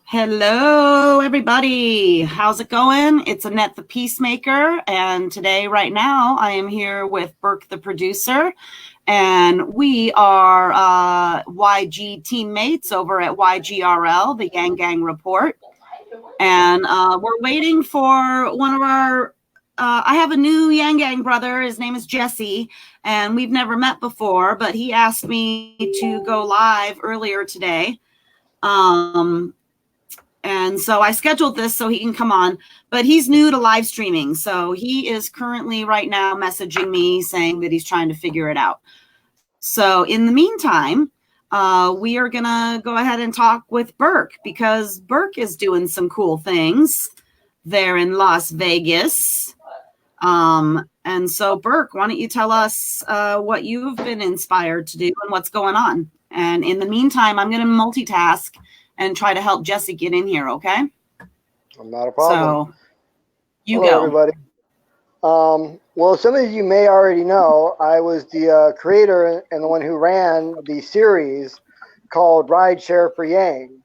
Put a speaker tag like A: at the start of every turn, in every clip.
A: Hello, everybody. How's it going? It's Annette the Peacemaker, and today, right now, I am here with Burke the producer, and we are YG teammates over at YGRL, the Yang Gang Report, and we're waiting for one of our. I have a new Yang Gang brother. His name is Jesse, and we've never met before, but he asked me to go live earlier today. And so I scheduled this so he can come on, but he's new to live streaming. So he is currently right now messaging me saying that he's trying to figure it out. So in the meantime, we are going to go ahead and talk with Burke because Burke is doing some cool things there in Las Vegas. And so Burke, why don't you tell us what you've been inspired to do and what's going on? And in the meantime, I'm going to multitask and try to help Jesse get in here, okay?
B: Not a problem.
A: So, you
B: Hello,
A: go.
B: everybody. Well, some of you may already know I was the creator and the one who ran the series called Rideshare for Yang,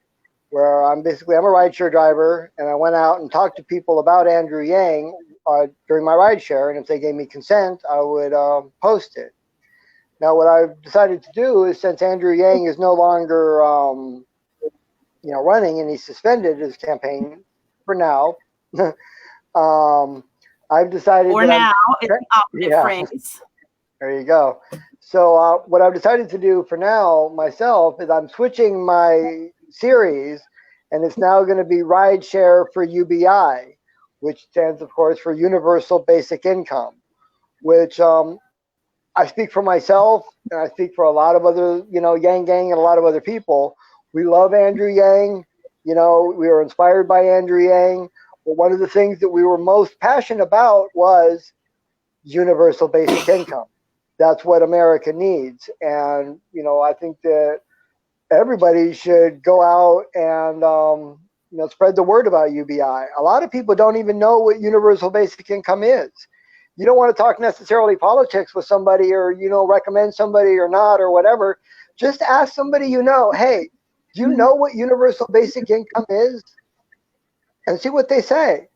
B: where I'm a rideshare driver, and I went out and talked to people about Andrew Yang during my rideshare, and if they gave me consent, I would post it. Now, what I've decided to do is, since Andrew Yang is no longer running, and he suspended his campaign for now. I've decided.
A: For now, it's an operative phrase.
B: There you go. So what I've decided to do for now myself is I'm switching my series, and it's now going to be Rideshare for UBI, which stands, of course, for Universal Basic Income, which I speak for myself, and I speak for a lot of other, Yang Gang and a lot of other people. We love Andrew Yang. We were inspired by Andrew Yang. But one of the things that we were most passionate about was universal basic income. That's what America needs. And, I think that everybody should go out and, spread the word about UBI. A lot of people don't even know what universal basic income is. You don't want to talk necessarily politics with somebody or, recommend somebody or not or whatever. Just ask somebody hey, do you know what universal basic income is? And see what they say.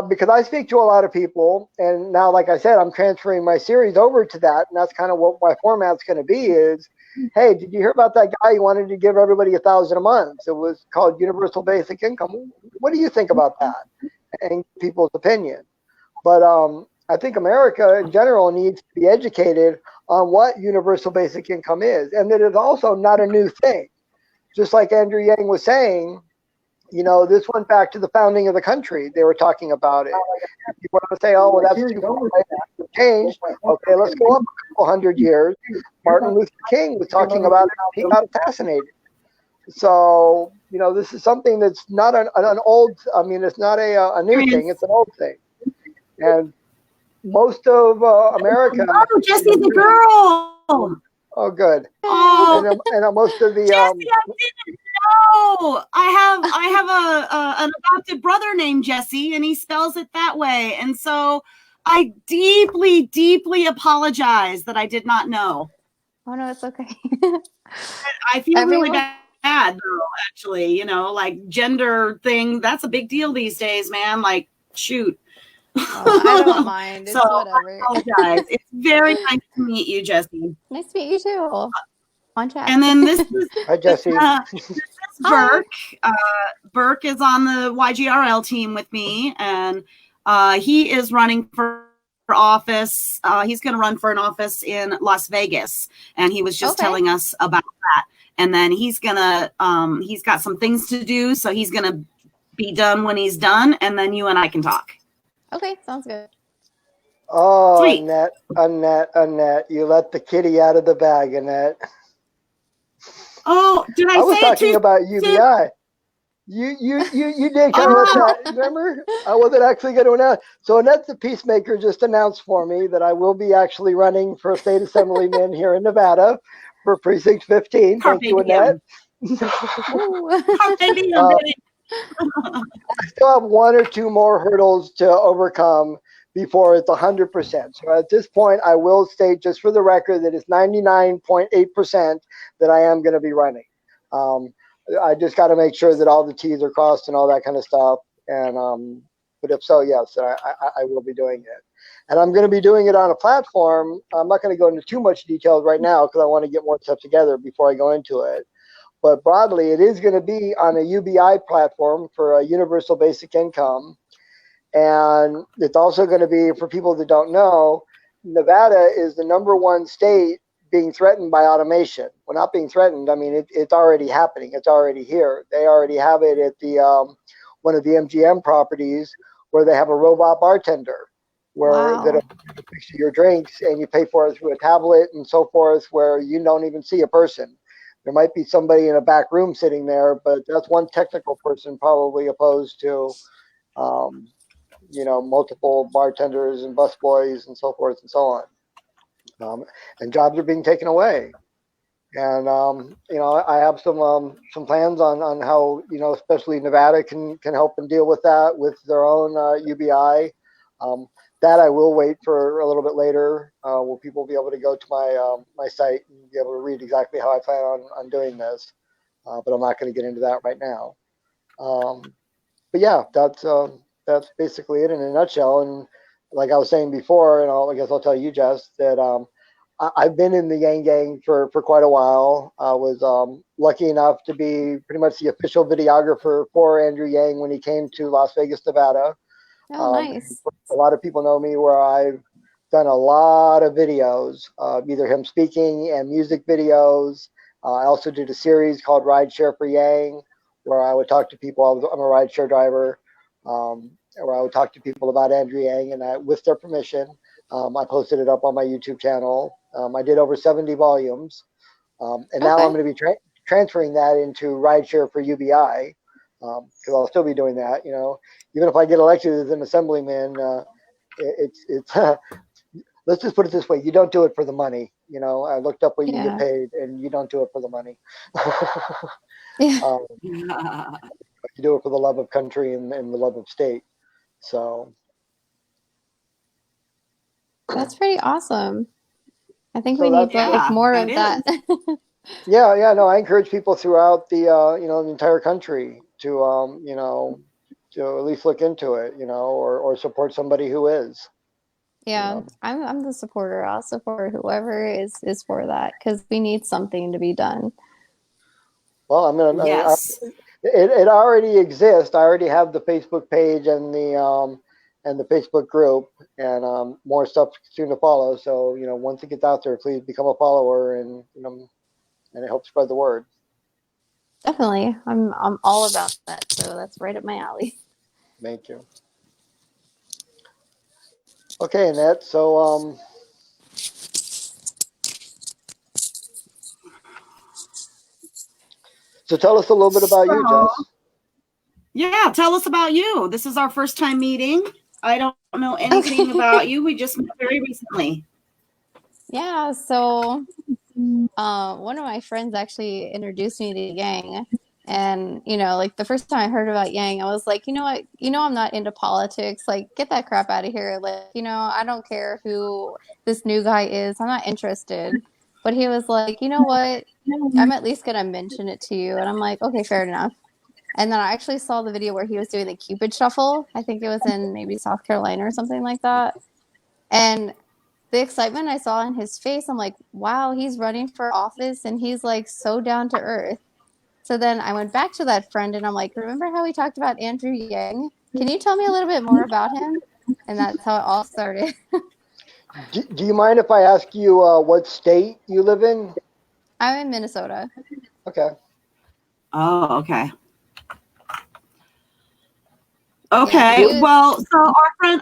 B: Because I speak to a lot of people, and now, like I said, I'm transferring my series over to that, and that's kind of what my format's going to be is, hey, did you hear about that guy who wanted to give everybody $1,000 a month? It was called universal basic income. What do you think about that? And people's opinion. But I think America in general needs to be educated on what universal basic income is, and that it's also not a new thing. Just like Andrew Yang was saying, this went back to the founding of the country. They were talking about it. You want to say, oh, well, that's too far away. That's changed. Okay, let's go up a couple hundred years. Martin Luther King was talking about it. He got assassinated. So, this is something that's not an old, it's not a new thing. It's an old thing. And most of America.
A: Oh, Jesse's a girl.
B: Oh, good.
A: Oh,
B: and most of the.
A: Jesse, I didn't know. I have an adopted brother named Jesse, and he spells it that way. And so I deeply, deeply apologize that I did not know.
C: Oh no, it's okay.
A: I feel really bad, though, actually. Like gender thing, that's a big deal these days, man. Like, shoot.
C: Oh, I don't mind. It's whatever.
A: I apologize. It's very nice to meet you, Jesse.
C: Nice to meet you too. On chat.
A: And then this is
B: hi, Jesse.
A: This is Burke. Burke is on the YGRL team with me, and he is running for office. He's going to run for an office in Las Vegas, and he was just telling us about that. And then he's gonna he's got some things to do, so he's gonna be done when he's done, and then you and I can talk.
C: Okay, sounds good.
B: Oh,
A: Sweet.
B: Annette, you let the kitty out of the bag, Annette.
A: Oh, did I
B: was
A: say
B: talking about UBI. You did kind of let that, remember? I wasn't actually going to announce. So Annette the Peacemaker just announced for me that I will be actually running for state assemblyman here in Nevada for precinct 15. Thank you, Annette. I still have one or two more hurdles to overcome before it's 100%. So at this point, I will state just for the record that it's 99.8% that I am going to be running. I just got to make sure that all the T's are crossed and all that kind of stuff. And but if so, yes, I will be doing it. And I'm going to be doing it on a platform. I'm not going to go into too much details right now because I want to get more stuff together before I go into it. But broadly, it is going to be on a UBI platform for a universal basic income. And it's also going to be, for people that don't know, Nevada is the #1 state being threatened by automation. Well, not being threatened. I mean, it's already happening. It's already here. They already have it at the one of the MGM properties where they have a robot bartender where that'll fix your drinks and you pay for it through a tablet and so forth, where you don't even see a person. There might be somebody in a back room sitting there, but that's one technical person probably opposed to, multiple bartenders and busboys and so forth and so on. And jobs are being taken away. And I have some plans on how especially Nevada can help and deal with that with their own UBI. That I will wait for a little bit later. Will people be able to go to my site and be able to read exactly how I plan on doing this? But I'm not going to get into that right now. But yeah, that's basically it in a nutshell. And like I was saying before, and I guess I'll tell you, Jess, that I've been in the Yang Gang for quite a while. I was lucky enough to be pretty much the official videographer for Andrew Yang when he came to Las Vegas, Nevada.
C: Oh, nice.
B: A lot of people know me where I've done a lot of videos, either him speaking and music videos. I also did a series called Rideshare for Yang, where I would talk to people. I'm a rideshare driver, where I would talk to people about Andrew Yang, and with their permission, I posted it up on my YouTube channel. I did over 70 volumes, and now I'm going to be transferring that into Rideshare for UBI. Because I'll still be doing that, even if I get elected as an assemblyman, it's let's just put it this way: you don't do it for the money. I looked up what you get paid, and you don't do it for the money. You do it for the love of country and the love of state. So
C: that's pretty awesome. I think we need more of that.
B: Yeah, no, I encourage people throughout the the entire country to to at least look into it, or support somebody who is.
C: Yeah, I'm the supporter. I'll support whoever is for that, because we need something to be done.
B: Well, it already exists. I already have the Facebook page and the Facebook group, and more stuff soon to follow. So once it gets out there, please become a follower, and it helps spread the word.
C: Definitely. I'm all about that. So that's right up my alley.
B: Thank you. Okay, Annette. So tell us a little bit about you, Jess.
A: Yeah, tell us about you. This is our first time meeting. I don't know anything about you. We just met very recently.
C: Yeah, so one of my friends actually introduced me to Yang. And, like the first time I heard about Yang, I was like, you know what? I'm not into politics. Like, get that crap out of here. Like, I don't care who this new guy is. I'm not interested. But he was like, you know what? I'm at least going to mention it to you. And I'm like, okay, fair enough. And then I actually saw the video where he was doing the Cupid Shuffle. I think it was in maybe South Carolina or something like that. And the excitement I saw in his face, I'm like, wow, he's running for office and he's like so down to earth. So then I went back to that friend and I'm like, remember how we talked about Andrew Yang? Can you tell me a little bit more about him? And that's how it all started.
B: Do you mind if I ask you what state you live in?
C: I'm in Minnesota.
B: Okay.
A: Oh, okay. Okay. Yeah, well, so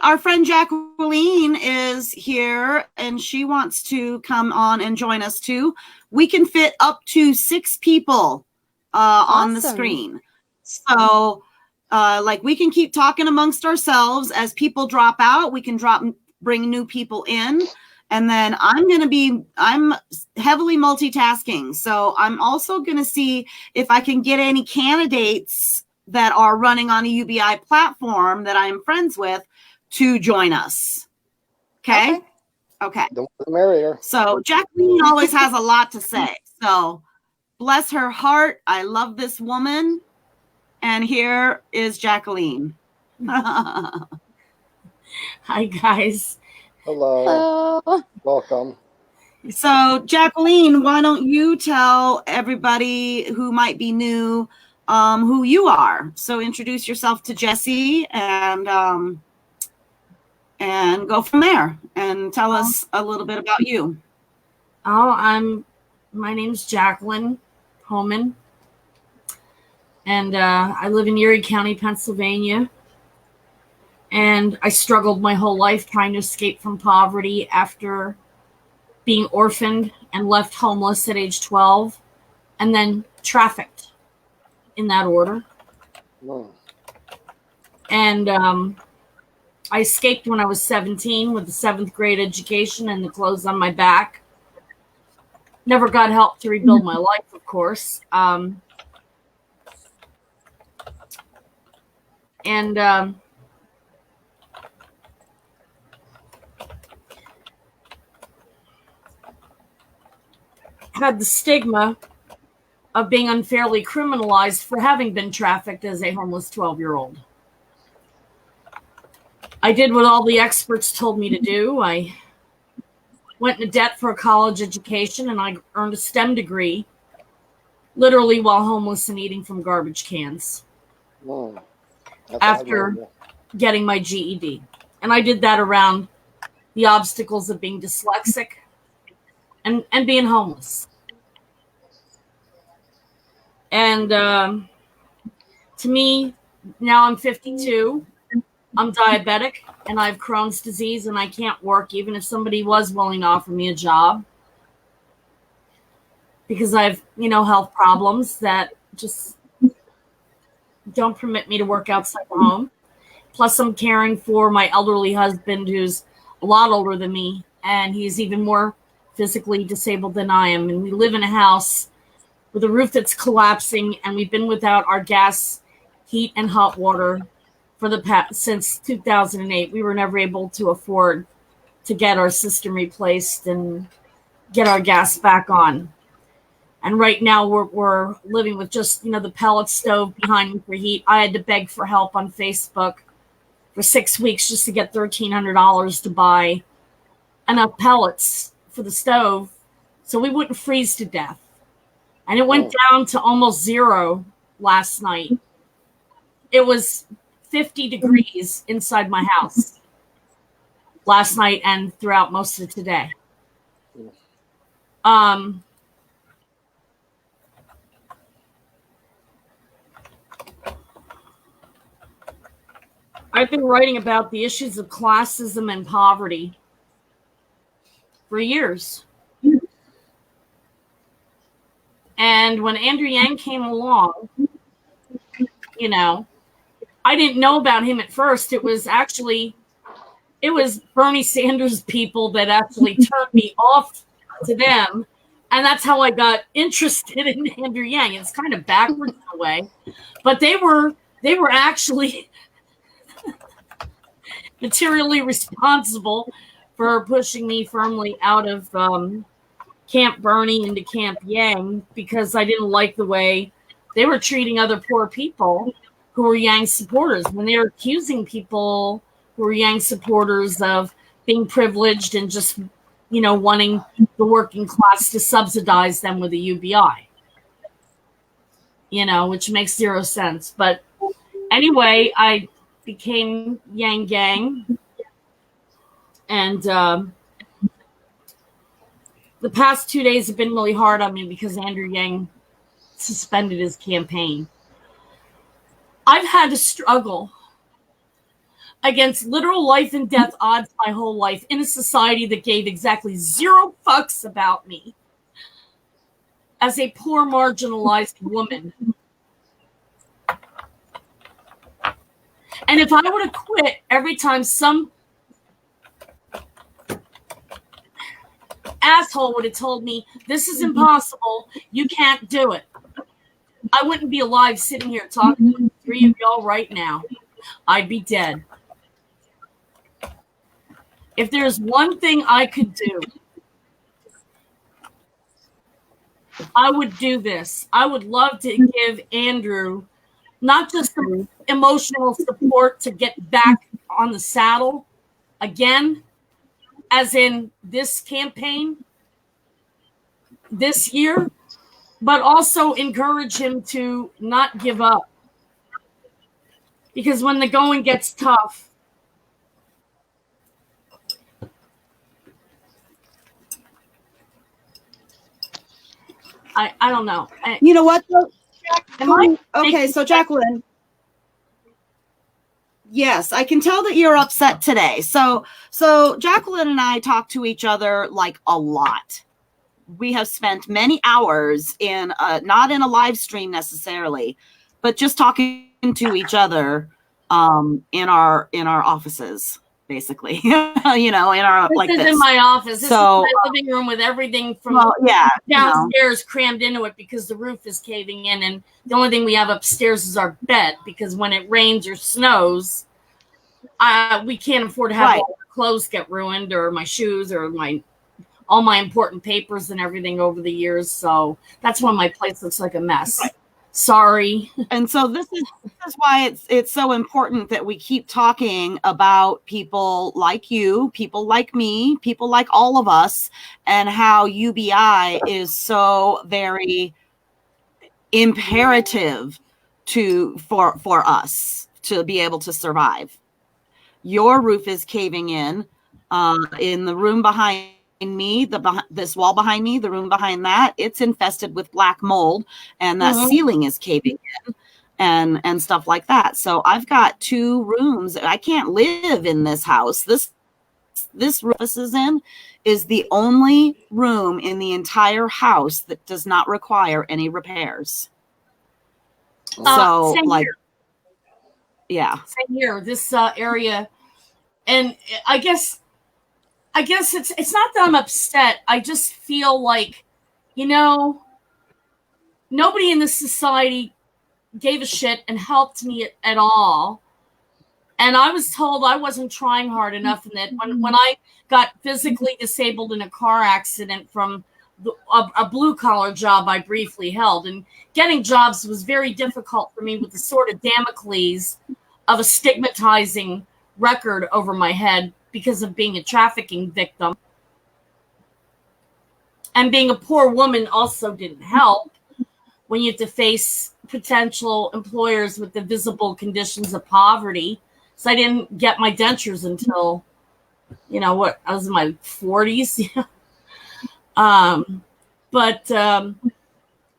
A: our friend Jacqueline is here and she wants to come on and join us too. We can fit up to 6 people on the screen. So we can keep talking amongst ourselves. As people drop out, we can bring new people in. And then I'm heavily multitasking. So I'm also going to see if I can get any candidates that are running on a UBI platform that I'm friends with to join us. Okay.
B: The merrier.
A: So Jacqueline always has a lot to say. So bless her heart. I love this woman. And here is Jacqueline.
D: Hi, guys.
B: Hello.
C: Hello.
B: Welcome.
A: So, Jacqueline, why don't you tell everybody who might be new who you are? So, introduce yourself to Jesse and go from there and tell us a little bit about you.
D: My name's Jacqueline Homan, and I live in Erie County, Pennsylvania. And I struggled my whole life trying to escape from poverty after being orphaned and left homeless at age 12, and then trafficked in that order.
B: Mm.
D: And I escaped when I was 17 with a 7th grade education and the clothes on my back. Never got help to rebuild my life, of course. Had the stigma of being unfairly criminalized for having been trafficked as a homeless 12-year-old. I did what all the experts told me to do. I went into debt for a college education, and I earned a STEM degree, literally while homeless and eating from garbage cans.
B: Mm.
D: After getting my GED. And I did that around the obstacles of being dyslexic and being homeless. And to me, now I'm 52, I'm diabetic, and I have Crohn's disease, and I can't work even if somebody was willing to offer me a job, because I have, health problems that just don't permit me to work outside the home. Plus, I'm caring for my elderly husband, who's a lot older than me, and he's even more physically disabled than I am. And we live in a house with a roof that's collapsing, and we've been without our gas, heat, and hot water since 2008. We were never able to afford to get our system replaced and get our gas back on. And right now we're living with just, the pellet stove behind me for heat. I had to beg for help on Facebook for 6 weeks just to get $1,300 to buy enough pellets for the stove so we wouldn't freeze to death. And it went down to almost 0 last night. It was 50 degrees inside my house last night and throughout most of today. I've been writing about the issues of classism and poverty for years. And when Andrew Yang came along, I didn't know about him at first. It was Bernie Sanders people that actually turned me off to them. And that's how I got interested in Andrew Yang. It's kind of backwards in a way, but they were actually materially responsible for pushing me firmly out of Camp Bernie into Camp Yang, because I didn't like the way they were treating other poor people who were Yang supporters, when they were accusing people who were Yang supporters of being privileged and just, wanting the working class to subsidize them with a UBI, which makes 0 sense. But anyway, I became Yang Gang, and the past 2 days have been really hard on me because Andrew Yang suspended his campaign. I've had to struggle against literal life and death odds my whole life in a society that gave exactly 0 fucks about me as a poor, marginalized woman. And if I would have quit every time some asshole would have told me, this is impossible, you can't do it, I wouldn't be alive sitting here talking to 3 of y'all right now. I'd be dead. If there's one thing I could do I would do this. I would love to give Andrew not just some emotional support to get back on the saddle again, as in this campaign this year, but also encourage him to not give up. Because when the going gets tough, I don't know.
A: You know what? Though?
D: Am I
A: Okay, so Jacqueline. Yes, I can tell that you're upset today. So Jacqueline and I talk to each other like a lot. We have spent many hours in not in a live stream necessarily, but just talking to each other in our offices, basically. You know, in our
D: this is in my office. This
A: So,
D: is my living room with everything from
A: well, yeah, you know.
D: downstairs crammed into it because the roof is caving in, and the only thing we have upstairs is our bed, because when it rains or snows, we can't afford to have
A: Right.
D: all our clothes get ruined, or my shoes, or all my important papers and everything over the years. So that's why my place looks like a mess.
A: Right.
D: Sorry.
A: And so this is why it's so important that we keep talking about people like you, people like me, people like all of us, and how UBI is so very imperative for us to be able to survive. Your roof is caving in the room behind me, this wall behind me, the room behind that, it's infested with black mold, and that ceiling is caving in and stuff like that. So I've got 2 rooms. I can't live in this house. This room this is in is the only room in the entire house that does not require any repairs. So
D: Same
A: like,
D: here.
A: yeah.
D: Same here. This area, and I guess it's not that I'm upset. I just feel like, nobody in this society gave a shit and helped me at all. And I was told I wasn't trying hard enough, and that when I got physically disabled in a car accident from a blue-collar job I briefly held, and getting jobs was very difficult for me with the sort of Damocles of a stigmatizing record over my head because of being a trafficking victim. And being a poor woman also didn't help when you have to face potential employers with the visible conditions of poverty. So I didn't get my dentures until, I was in my 40s. But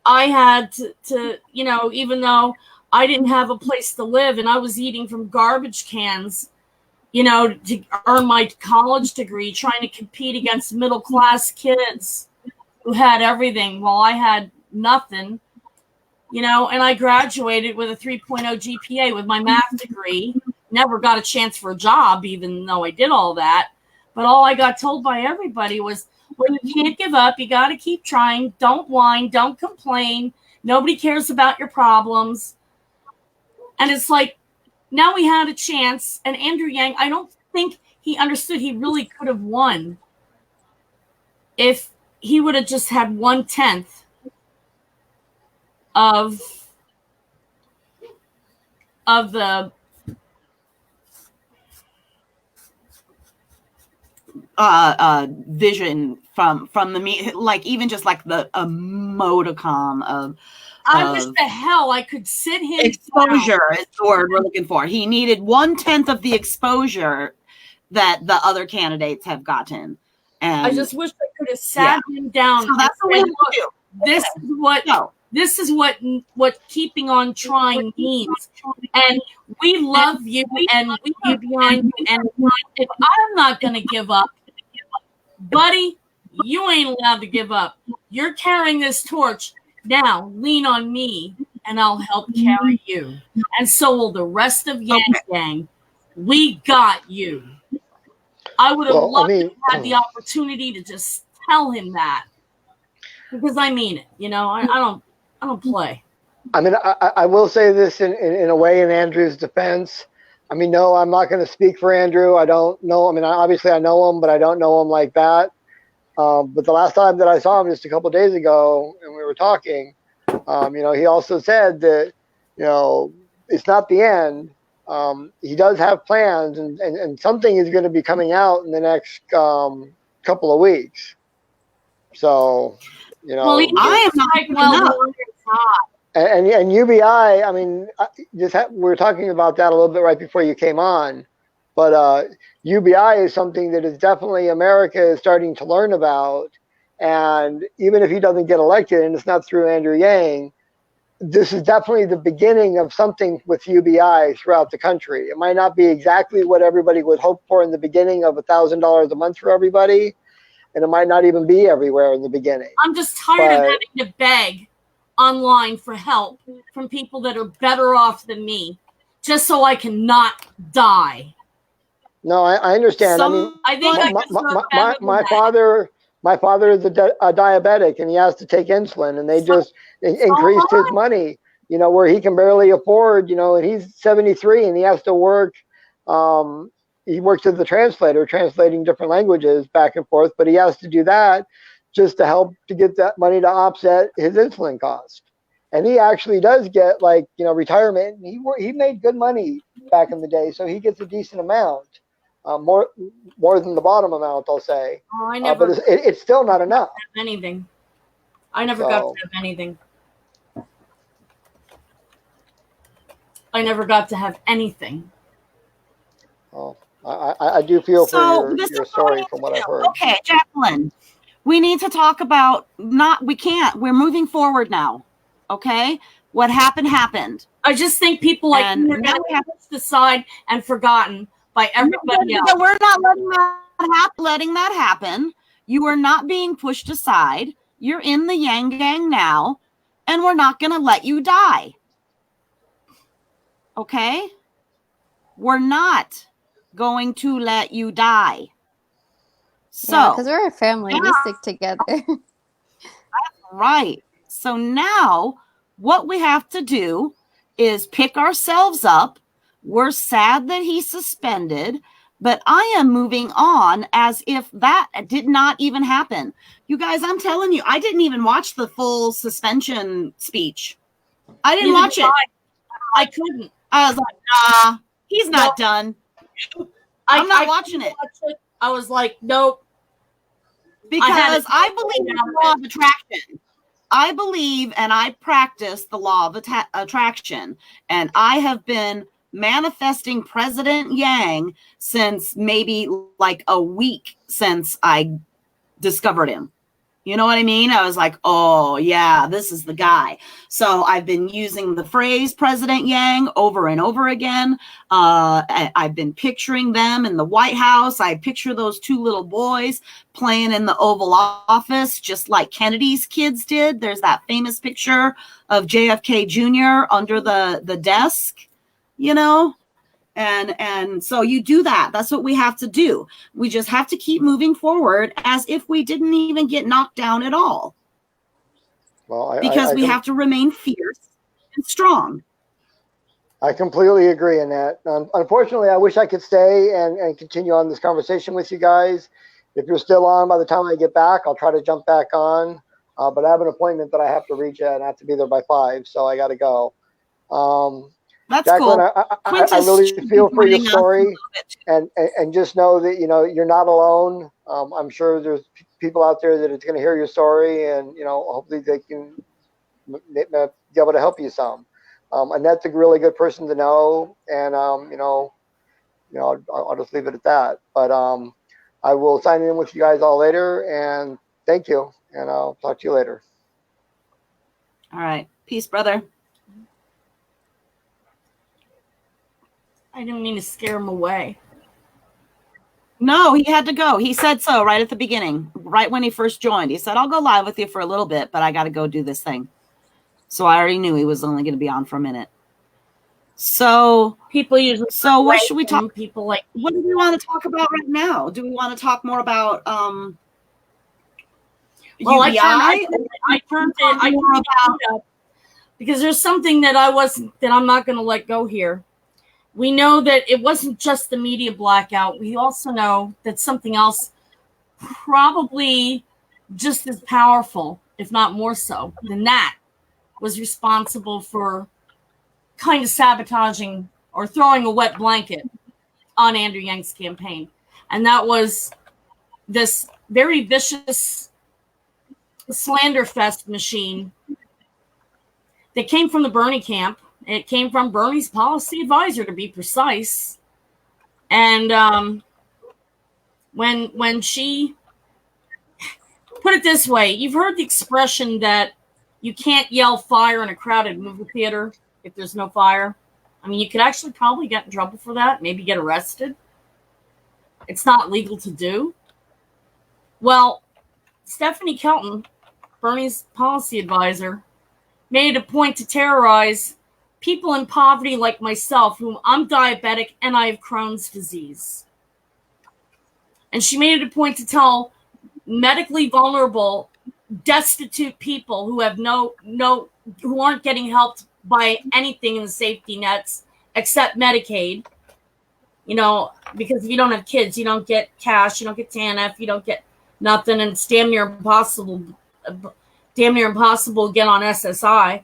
D: I had to, even though I didn't have a place to live and I was eating from garbage cans, to earn my college degree, trying to compete against middle-class kids who had everything while I had nothing, and I graduated with a 3.0 GPA with my math degree. Never got a chance for a job, even though I did all that. But all I got told by everybody was, well, you can't give up. You got to keep trying. Don't whine. Don't complain. Nobody cares about your problems. And it's like, now we had a chance. And Andrew Yang, I don't think he understood he really could have won if he would have just had 1/10 of the
A: vision from the like even just like the modicum of
D: I wish the hell I could sit him
A: exposure
D: down.
A: is the word we're looking for. He needed 1/10 of the exposure that the other candidates have gotten. And
D: I just wish I could have sat him down.
A: So that's the way to do.
D: This is what keeping on trying means. And we love you and we are behind you. And if I'm not going to give up, buddy, you ain't allowed to give up. You're carrying this torch. Now lean on me and I'll help carry you. And so will the rest of Yang Gang. We got you. I would have loved to have had the opportunity to just tell him that, because I mean it. I don't play.
B: I mean, I will say this in a way in Andrew's defense. I mean, no, I'm not going to speak for Andrew. I don't know. I mean, obviously I know him, but I don't know him like that. But the last time that I saw him, just a couple of days ago, and we were talking, he also said that, it's not the end. He does have plans, and something is going to be coming out in the next couple of weeks. So,
D: Well,
A: I am not
D: like,
A: giving
D: well,
A: up.
D: no, it's not.
B: and UBI, I mean, we were talking about that a little bit right before you came on, but UBI is something that is definitely America is starting to learn about, and even if he doesn't get elected, and it's not through Andrew Yang, this is definitely the beginning of something with UBI throughout the country. It might not be exactly what everybody would hope for in the beginning of $1,000 a month for everybody, and it might not even be everywhere in the beginning.
D: I'm just tired of having to beg online for help from people that are better off than me, just so I can not die.
B: No, I understand.
D: I think I deserve better than
B: my
D: that.
B: father is a diabetic, and he has to take insulin, and they just increased his money, where he can barely afford, and he's 73 and he has to work. He works as a translator, translating different languages back and forth, but he has to do that just to help to get that money to offset his insulin cost. And he actually does get retirement. He made good money back in the day, so he gets a decent amount, more than the bottom amount, I'll say.
D: Oh, I never.
B: But it's still not enough.
D: Anything. I never got to have anything. I never got to have anything.
B: Oh, I do feel for your story from what I've heard.
A: Okay, Jacqueline, we need to talk about we're moving forward now. Okay? What happened.
D: I just think people like me are going to be pushed aside and forgotten by everybody else.
A: We're not letting that happen. You are not being pushed aside. You're in the Yang Gang now, and we're not going to let you die. Okay? We're not going to let you die. So,
C: because we're a family, we stick together.
A: Right. So now what we have to do is pick ourselves up. We're sad that he's suspended, but I am moving on as if that did not even happen. You guys, I'm telling you, I didn't even watch the full suspension speech. I didn't watch it.
D: I couldn't.
A: I was like, nah, he's not done. I'm not watching it.
D: I was like, nope.
A: Because I believe in the law of attraction. I believe and I practice the law of attraction. And I have been manifesting President Yang since maybe like a week since I discovered him. You know what I mean? I was like, oh, yeah, this is the guy. So I've been using the phrase President Yang over and over again. I've been picturing them in the White House. I picture those two little boys playing in the Oval Office, just like Kennedy's kids did. There's that famous picture of JFK Jr. under the desk, And so you do that. That's what we have to do. We just have to keep moving forward as if we didn't even get knocked down at all.
B: Well,
A: because we have to remain fierce and strong.
B: I completely agree in that. Unfortunately, I wish I could stay and continue on this conversation with you guys. If you're still on by the time I get back, I'll try to jump back on. But I have an appointment that I have to reach at, and I have to be there by 5, so I got to go.
A: That's
B: Jacqueline,
A: cool.
B: I really feel for your story, and just know that you're not alone. I'm sure there's people out there that are going to hear your story, and hopefully they can be able to help you some. Annette's a really good person to know, and I'll just leave it at that. But I will sign in with you guys all later, and thank you, and I'll talk to you later.
A: All right, peace, brother.
D: I didn't mean to scare him away.
A: No, he had to go. He said so right at the beginning, right when he first joined. He said, I'll go live with you for a little bit, but I got to go do this thing. So I already knew he was only going to be on for a minute. So
D: people usually.
A: So what should we talk?
D: People like.
A: What do we want to talk about right now? Do we want to talk more about UBI?
D: I turned it up because there's something that I'm not going to let go here. We know that it wasn't just the media blackout. We also know that something else probably just as powerful, if not more so, than that, was responsible for kind of sabotaging or throwing a wet blanket on Andrew Yang's campaign. And that was this very vicious slander fest machine that came from the Bernie camp. It came from Bernie's policy advisor, to be precise. And when she put it this way, you've heard the expression that you can't yell fire in a crowded movie theater if there's no fire. I mean, you could actually probably get in trouble for that, maybe get arrested. It's not legal to do. Well, Stephanie Kelton, Bernie's policy advisor, made it a point to terrorize people in poverty like myself, whom I'm diabetic and I have Crohn's disease. And she made it a point to tell medically vulnerable, destitute people who have who aren't getting helped by anything in the safety nets except Medicaid. You know, because if you don't have kids, you don't get cash, you don't get TANF, you don't get nothing, and it's damn near impossible to get on SSI.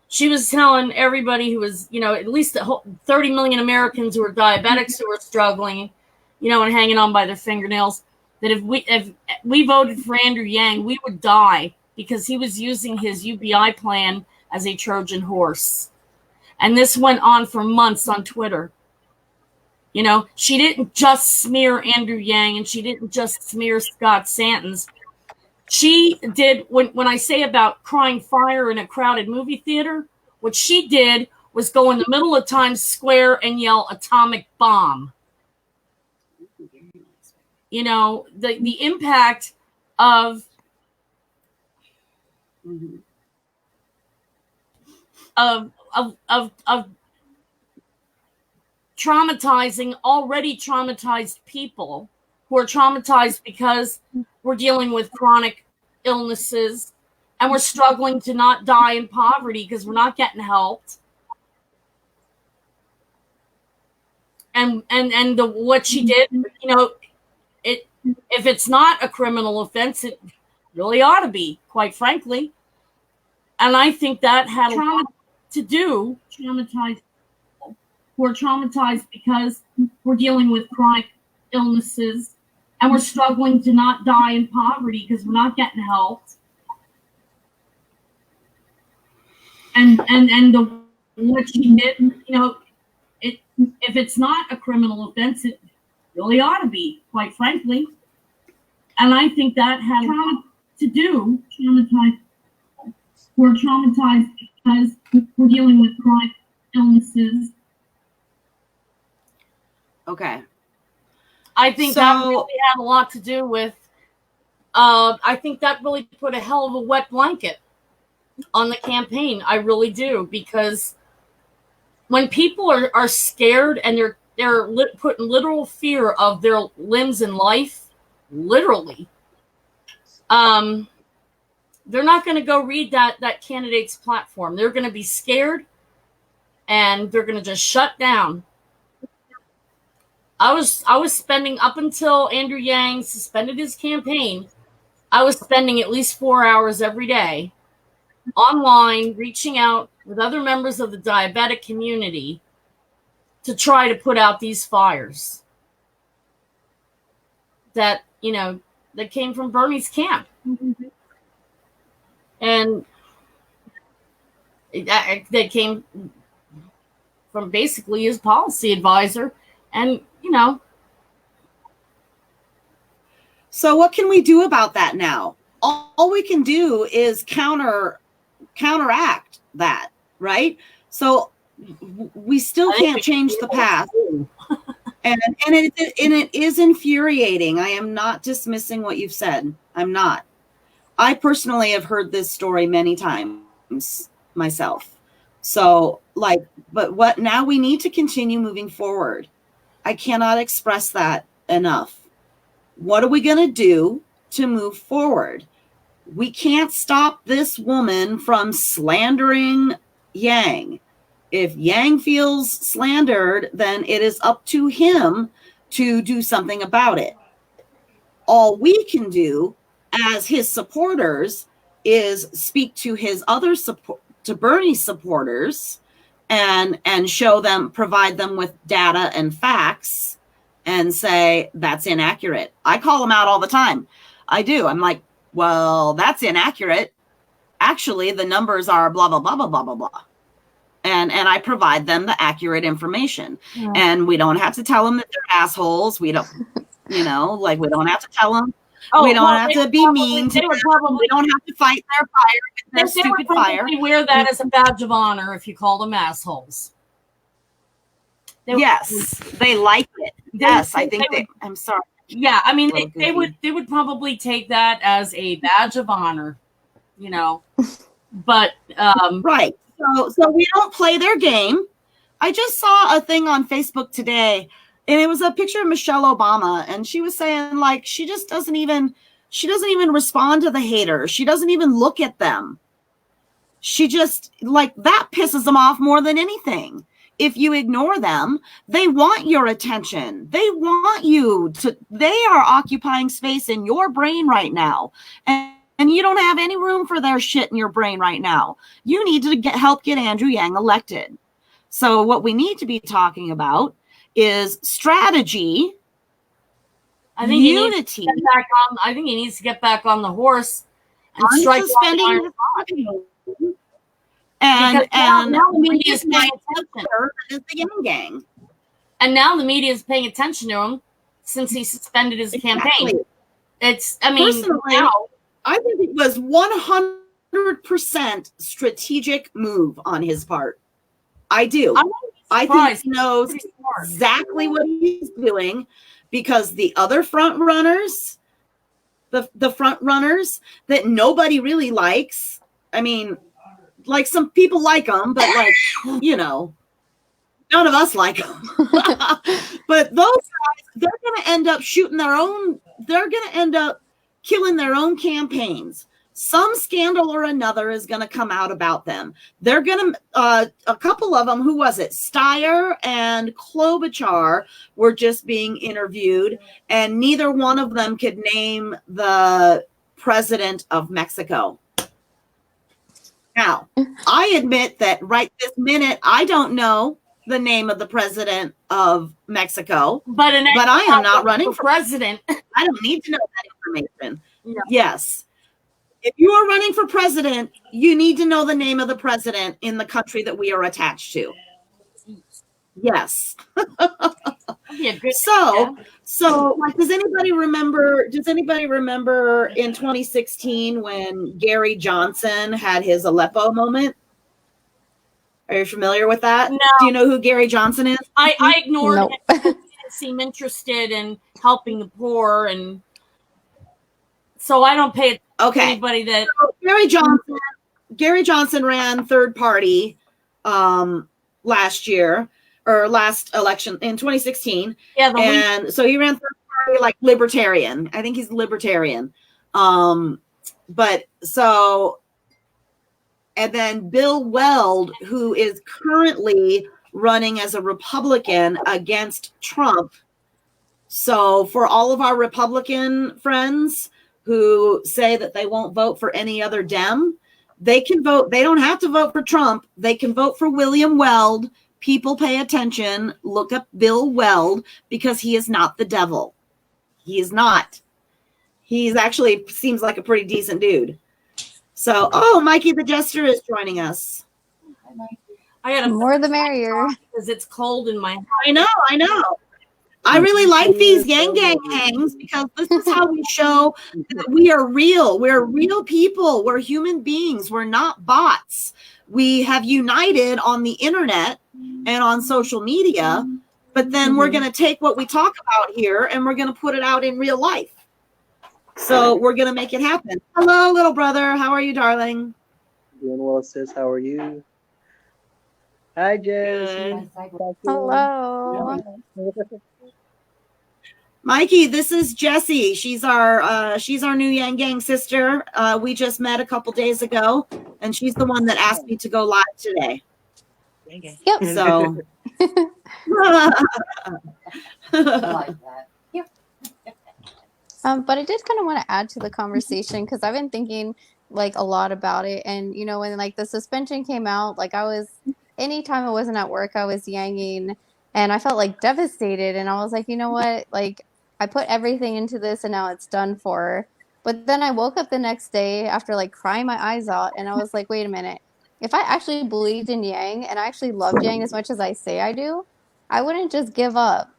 D: She was telling everybody who was, you know, at least 30 million Americans who are diabetics who are struggling, you know, and hanging on by their fingernails, that if we voted for Andrew Yang, we would die because he was using his UBI plan as a Trojan horse. And this went on for months on Twitter. You know, she didn't just smear Andrew Yang and she didn't just smear Scott Santens. She did, when I say about crying fire in a crowded movie theater, what she did was go in the middle of Times Square and yell atomic bomb. You know, the impact of traumatizing already traumatized people who are traumatized because we're dealing with chronic illnesses and we're struggling to not die in poverty because we're not getting helped. And what she did, you know, if it's not a criminal offense, it really ought to be, quite frankly. And I think that had a lot to do, we're traumatized because we're dealing with chronic illnesses and we're struggling to not die in poverty because we're not getting helped. And what she did, you know, if it's not a criminal offense, it really ought to be, quite frankly. And I think that had a lot to do, we're traumatized because we're dealing with chronic illnesses.
A: Okay.
D: I think that really had a lot to do with, I think that really put a hell of a wet blanket on the campaign. I really do, because when people are scared and they're put in literal fear of their limbs and life, literally, they're not going to go read that candidate's platform. They're going to be scared and they're going to just shut down. I was spending, up until Andrew Yang suspended his campaign, I was spending at least 4 hours every day online, reaching out with other members of the diabetic community to try to put out these fires that, you know, that came from Bernie's camp. And that came from basically his policy advisor. And, you know.
A: So what can we do about that now? All we can do is counteract that, right? So we still can't change the past. And it is infuriating. I am not dismissing what you've said. I'm not. I personally have heard this story many times myself. So, but what now? We need to continue moving forward. I cannot express that enough. What are we going to do to move forward? We can't stop this woman from slandering Yang. If Yang feels slandered, then it is up to him to do something about it. All we can do as his supporters is speak to his other support, to Bernie's supporters, and show them, provide them with data and facts, and say that's inaccurate. I call them out all the time. I do. I'm like, well, that's inaccurate. Actually, the numbers are blah blah blah blah blah blah blah. And I provide them the accurate information.
D: Yeah.
A: And we don't have to tell them that they're assholes. We don't, you know, like we don't have to tell them. We don't have to be mean to them. We don't have to fight their fire with their stupid fire.
D: They wear that as a badge of honor if you call them assholes.
A: Yes, they like it. Yes, I think they. I'm sorry.
D: Yeah, I mean, they would probably take that as a badge of honor, you know. But
A: right. So we don't play their game. I just saw a thing on Facebook today, and it was a picture of Michelle Obama, and she was saying like she doesn't even respond to the haters. She doesn't even look at them. She just like that pisses them off more than anything. If you ignore them, they want your attention. They want you to, they are occupying space in your brain right now. And you don't have any room for their shit in your brain right now. You need to help get Andrew Yang elected. So what we need to be talking about is strategy, unity.
D: I think he needs to get back on the horse and strike
A: suspending and
D: now the media is paying attention.
A: Is the Yang Gang.
D: And now the media is paying attention to him since he suspended his campaign. It's, I mean,
A: personally,
D: now,
A: I think it was 100% strategic move on his part. I do. I think he knows exactly what he's doing, because the other front runners, the front runners that nobody really likes, I mean, like some people like them, but like, you know, none of us like them. But those guys, they're going to end up shooting their own, they're going to end up killing their own campaigns. Some scandal or another is going to come out about them. They're going to, a couple of them, who was it? Steyer and Klobuchar were just being interviewed, and neither one of them could name the president of Mexico. Now, I admit that right this minute, I don't know the name of the president of Mexico, but I am not running for president. I don't need to know that information. No. Yes. If you are running for president, you need to know the name of the president in the country that we are attached to. Yes. So like, does anybody remember in 2016 when Gary Johnson had his Aleppo moment? Are you familiar with that?
D: No.
A: Do you know who Gary Johnson is?
D: I ignored him because he didn't seem interested in helping the poor, and so I don't pay anybody that.
A: So Gary Johnson ran third party last year, or last election in 2016. Yeah, so he ran third party like libertarian. I think he's libertarian. But so, and then Bill Weld, who is currently running as a Republican against Trump. So for all of our Republican friends who say that they won't vote for any other Dem, they can vote. They don't have to vote for Trump. They can vote for William Weld. People pay attention. Look up Bill Weld, because he is not the devil. He is not. He's actually seems like a pretty decent dude. So, Mikey the Jester is joining us.
D: I got
C: more the merrier,
D: because it's cold in my house.
A: I know. I really like these Yang Gang hangs, because this is how we show that we are real. We're real people. We're human beings. We're not bots. We have united on the internet and on social media, but then we're going to take what we talk about here and we're going to put it out in real life. So we're going to make it happen. Hello, little brother. How are you, darling?
E: Doing well, sis. How are you? Hi, Jess.
C: Hello.
A: Mikey, this is Jessie. She's our new Yang Gang sister. We just met a couple days ago, and she's the one that asked me to go live today.
C: Yep.
A: So
F: I like that. Yep.
C: But I did kind of want to add to the conversation because I've been thinking like a lot about it. And you know, when like the suspension came out, like anytime I wasn't at work, I was yanging and I felt like devastated. And I was like, you know what? Like I put everything into this and now it's done for. But then I woke up the next day after like crying my eyes out and I was like, wait a minute. If I actually believed in Yang and I actually loved Yang as much as I say I do, I wouldn't just give up.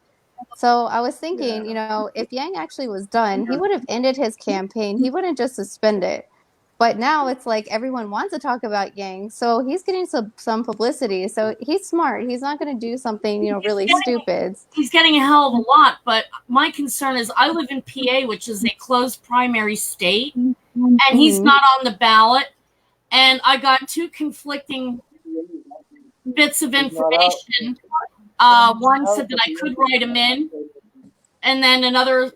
C: So I was thinking, you know, if Yang actually was done, he would have ended his campaign. He wouldn't just suspend it. But now it's like everyone wants to talk about Yang, so he's getting some publicity. So he's smart. He's not going to do something, you know, really stupid.
D: He's getting a hell of a lot, but my concern is I live in PA, which is a closed primary state, and he's not on the ballot. And I got two conflicting bits of information. One said that I could write him in, and then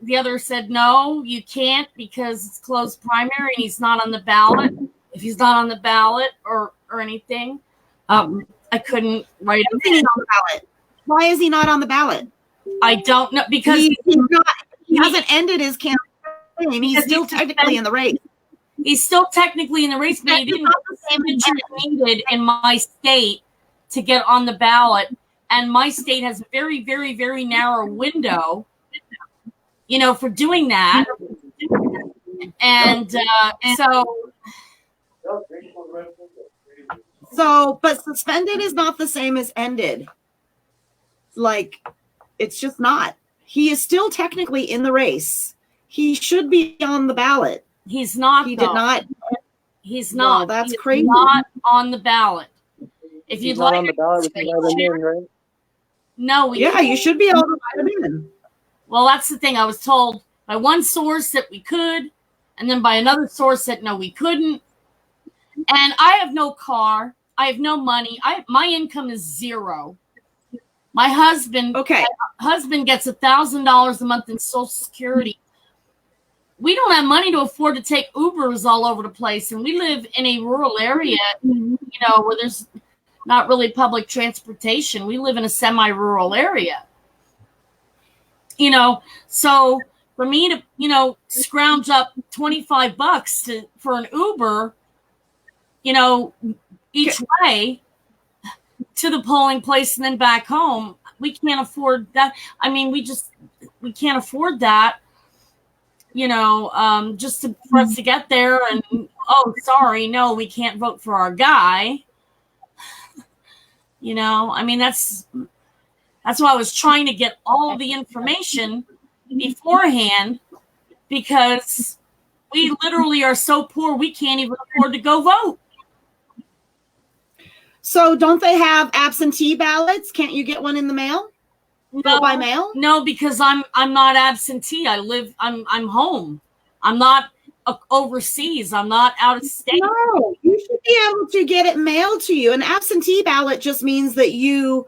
D: the other said, no, you can't because it's closed primary and he's not on the ballot. If he's not on the ballot or anything, I couldn't write him in.
A: On the ballot. Why is he not on the ballot?
D: I don't know because
A: he hasn't ended his campaign. He's still technically in the race.
D: He's still technically in the race, but he didn't get the signature needed in my state to get on the ballot. And my state has a very, very, very narrow window, you know, for doing that. And
A: but suspended is not the same as ended. Like, it's just not. He is still technically in the race. He should be on the ballot.
D: He's not.
A: He did not.
D: He's not.
A: Well, that's
D: He's
A: crazy.
D: Not on the ballot. If you'd like
E: on the ballot, we can let him in, right?
D: No,
A: you should be able to write him in.
D: Well, that's the thing. I was told by one source that we could, and then by another source that no, we couldn't. And I have no car. I have no money. My income is zero. My husband gets $1,000 a month in Social Security. We don't have money to afford to take Ubers all over the place, and we live in a rural area, you know, where there's not really public transportation. We live in a semi-rural area, you know. So for me to, you know, scrounge up $25 for an Uber, you know, each way to the polling place and then back home, we can't afford that. I mean, we can't afford that. You know, just for us to get there and, oh, sorry, no, we can't vote for our guy. You know, I mean, that's why I was trying to get all the information beforehand, because we literally are so poor we can't even afford to go vote.
A: So don't they have absentee ballots? Can't you get one in the mail? Vote by mail?
D: No, because I'm not absentee. I'm home. I'm not overseas. I'm not out of state.
A: No, you should be able to get it mailed to you. An absentee ballot just means that you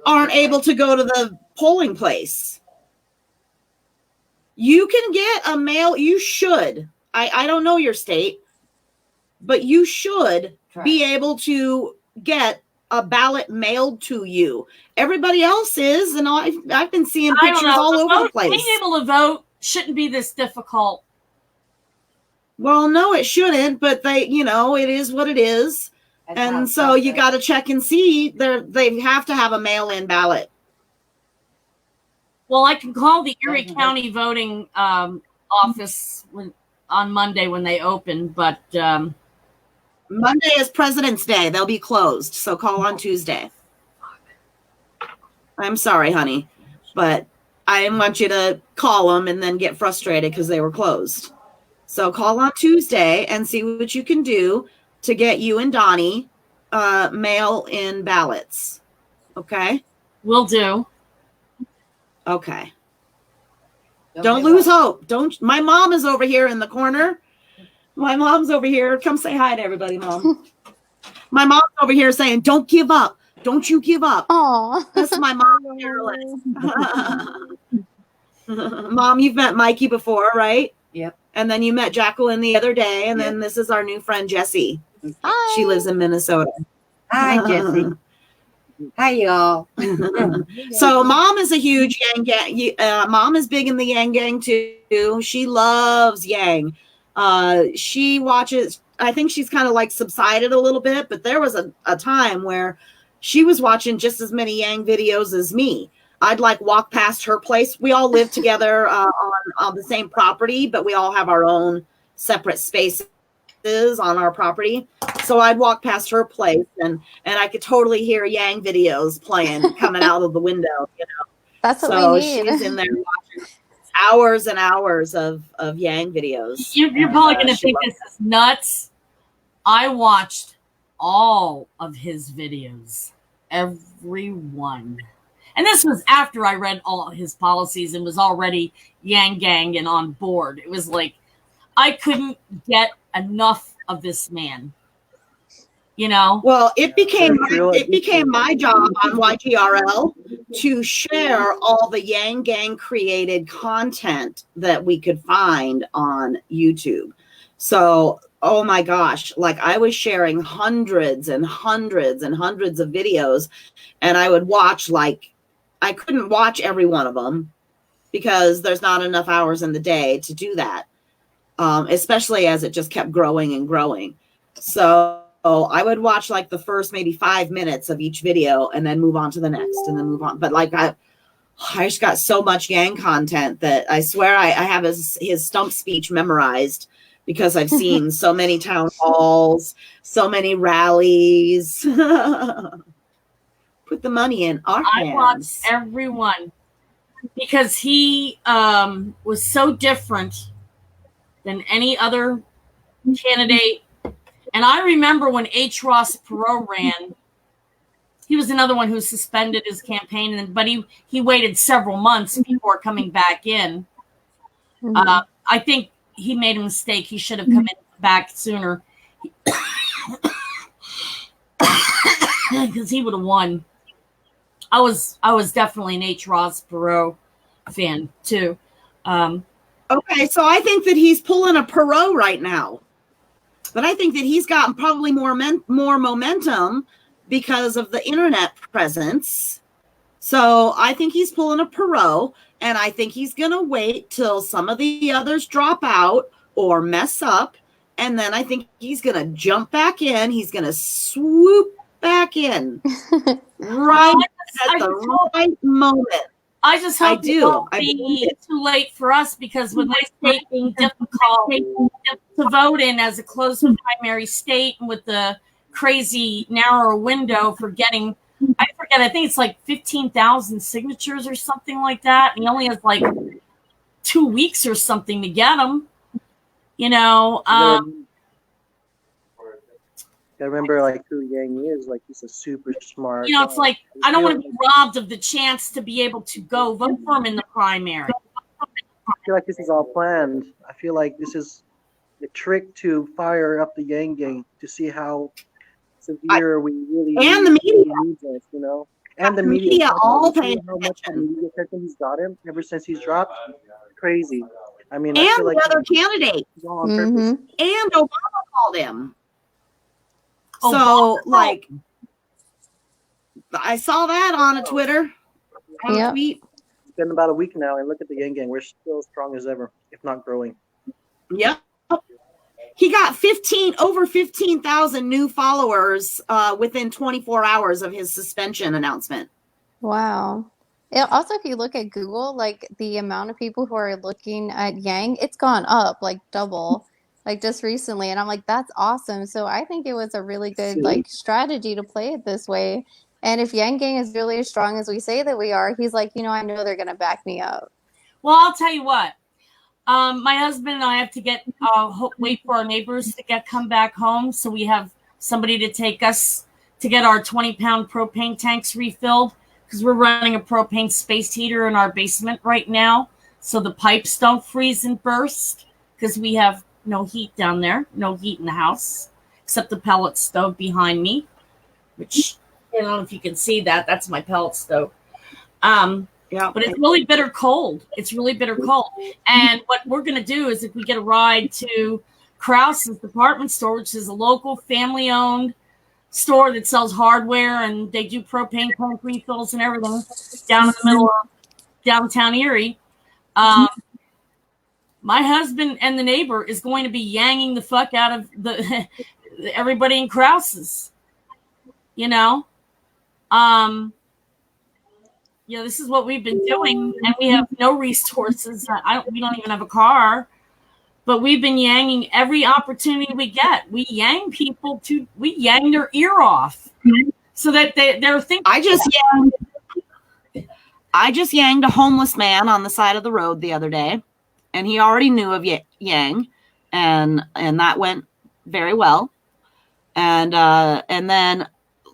A: aren't able to go to the polling place. You can get a mail. You should. I don't know your state, but you should be able to get a ballot mailed to you. Everybody else is, and I've been seeing pictures all over the place.
D: Being able to vote shouldn't be this difficult.
A: Well, no, it shouldn't, but they, you know, it is what it is. And so you got to check and see. They have to have a mail-in ballot.
D: Well, I can call the Erie County voting office on Monday when they open, but
A: Monday is President's Day. They'll be closed, so call on Tuesday. I'm sorry, honey, but I didn't want you to call them and then get frustrated because they were closed. So call on Tuesday and see what you can do to get you and Donnie mail-in ballots. Okay?
D: Will do.
A: Okay. Don't lose hope. My mom is over here in the corner. My mom's over here. Come say hi to everybody, Mom. My mom's over here saying, don't give up. Don't you give up.
C: Aw.
A: That's my mom. Mom, you've met Mikey before, right?
F: Yep.
A: And then you met Jacqueline the other day. And then this is our new friend, Jessie.
C: Hi.
A: She lives in Minnesota.
F: Hi, Jessie.
A: Hi, y'all. So mom is a huge Yang gang. Mom is big in the Yang gang too. She loves Yang. She watches. I think she's kind of like subsided a little bit, but there was a time where she was watching just as many Yang videos as me. I'd like walk past her place. We all live together on the same property, but we all have our own separate spaces on our property. So I'd walk past her place and I could totally hear Yang videos playing coming out of the window, you know.
C: That's what
A: So
C: we need.
A: she's in there watching hours and hours of Yang videos.
D: You're probably going to think this is nuts. I watched all of his videos, every one. And this was after I read all his policies and was already Yang gang and on board. It was like, I couldn't get enough of this man. You know?
A: Well, it became my job on YGRL to share all the Yang gang created content that we could find on YouTube. So, oh my gosh, like I was sharing hundreds and hundreds and hundreds of videos, and I would watch, like, I couldn't watch every one of them because there's not enough hours in the day to do that, especially as it just kept growing and growing. So I would watch like the first maybe 5 minutes of each video and then move on to the next and then move on. But like I just got so much Yang content that I swear I have his stump speech memorized because I've seen so many town halls, so many rallies. Put the money in our hands.
D: I watched everyone because he was so different than any other candidate. And I remember when H. Ross Perot ran, he was another one who suspended his campaign, but he waited several months before coming back in.
C: Mhm.
D: I think he made a mistake. He should have come back sooner because he would have won. I was definitely an H. Ross Perot fan too.
A: Okay, so I think that he's pulling a Perot right now, but I think that he's gotten probably more momentum because of the internet presence. So I think he's pulling a Perot, and I think he's gonna wait till some of the others drop out or mess up, and then I think he's gonna jump back in. He's gonna swoop back in right at the right moment.
D: I just hope
A: I do.
D: it won't
A: I
D: be
A: believe it.
D: too late for us because with my state being difficult to vote in as a closed primary state and with the crazy narrow window for getting, I forget, I think it's like 15,000 signatures or something like that. And he only has like 2 weeks or something to get them. You know,
E: I remember like who Yang is. Like he's a super smart.
D: you know, it's like I don't want to be robbed of the chance to be able to go vote for him in the primary.
E: I feel like this is all planned. I feel like this is the trick to fire up the Yang gang to see how severe we really
A: And the media.
E: need this, you know, and the
A: Media
E: media.
A: all
E: See
A: paying
E: how much
A: attention.
E: media attention he's gotten ever since he's dropped. Crazy. I mean, I
A: And
E: feel like
A: the other candidate.
E: it's all on purpose.
C: Mhm.
A: And Obama called him. So,
D: Obama?
A: like, I saw that on a Twitter. On a
C: Yep.
A: tweet.
E: It's been about a week now, and look at the Yang gang. We're still as strong as ever, if not growing.
A: Yep. He got over 15,000 new followers within 24 hours of his suspension announcement.
C: Wow. Yeah, also, if you look at Google, like the amount of people who are looking at Yang, it's gone up like double, like just recently. And I'm like, that's awesome. So I think it was a really good like strategy to play it this way. And if Yang Gang is really as strong as we say that we are, he's like, I know they're gonna back me up.
D: Well, I'll tell you what. My husband and I have to get wait for our neighbors to come back home, so we have somebody to take us to get our 20-pound propane tanks refilled because we're running a propane space heater in our basement right now, so the pipes don't freeze and burst because we have no heat down there, no heat in the house except the pellet stove behind me, which I don't know if you can see that. That's my pellet stove.
A: Yeah.
D: But it's really bitter cold. It's really bitter cold. And what we're going to do is if we get a ride to Krause's department store, which is a local family-owned store that sells hardware, and they do propane tank refills and everything down in the middle of downtown Erie. My husband and the neighbor is going to be yanging the fuck out of the everybody in Krause's. You know, this is what we've been doing, and we have no resources. We don't even have a car, but we've been yanging every opportunity we get. We yang people we yang their ear off so that they're thinking.
A: I just yanged a homeless man on the side of the road the other day, and he already knew of Yang, and that went very well. And then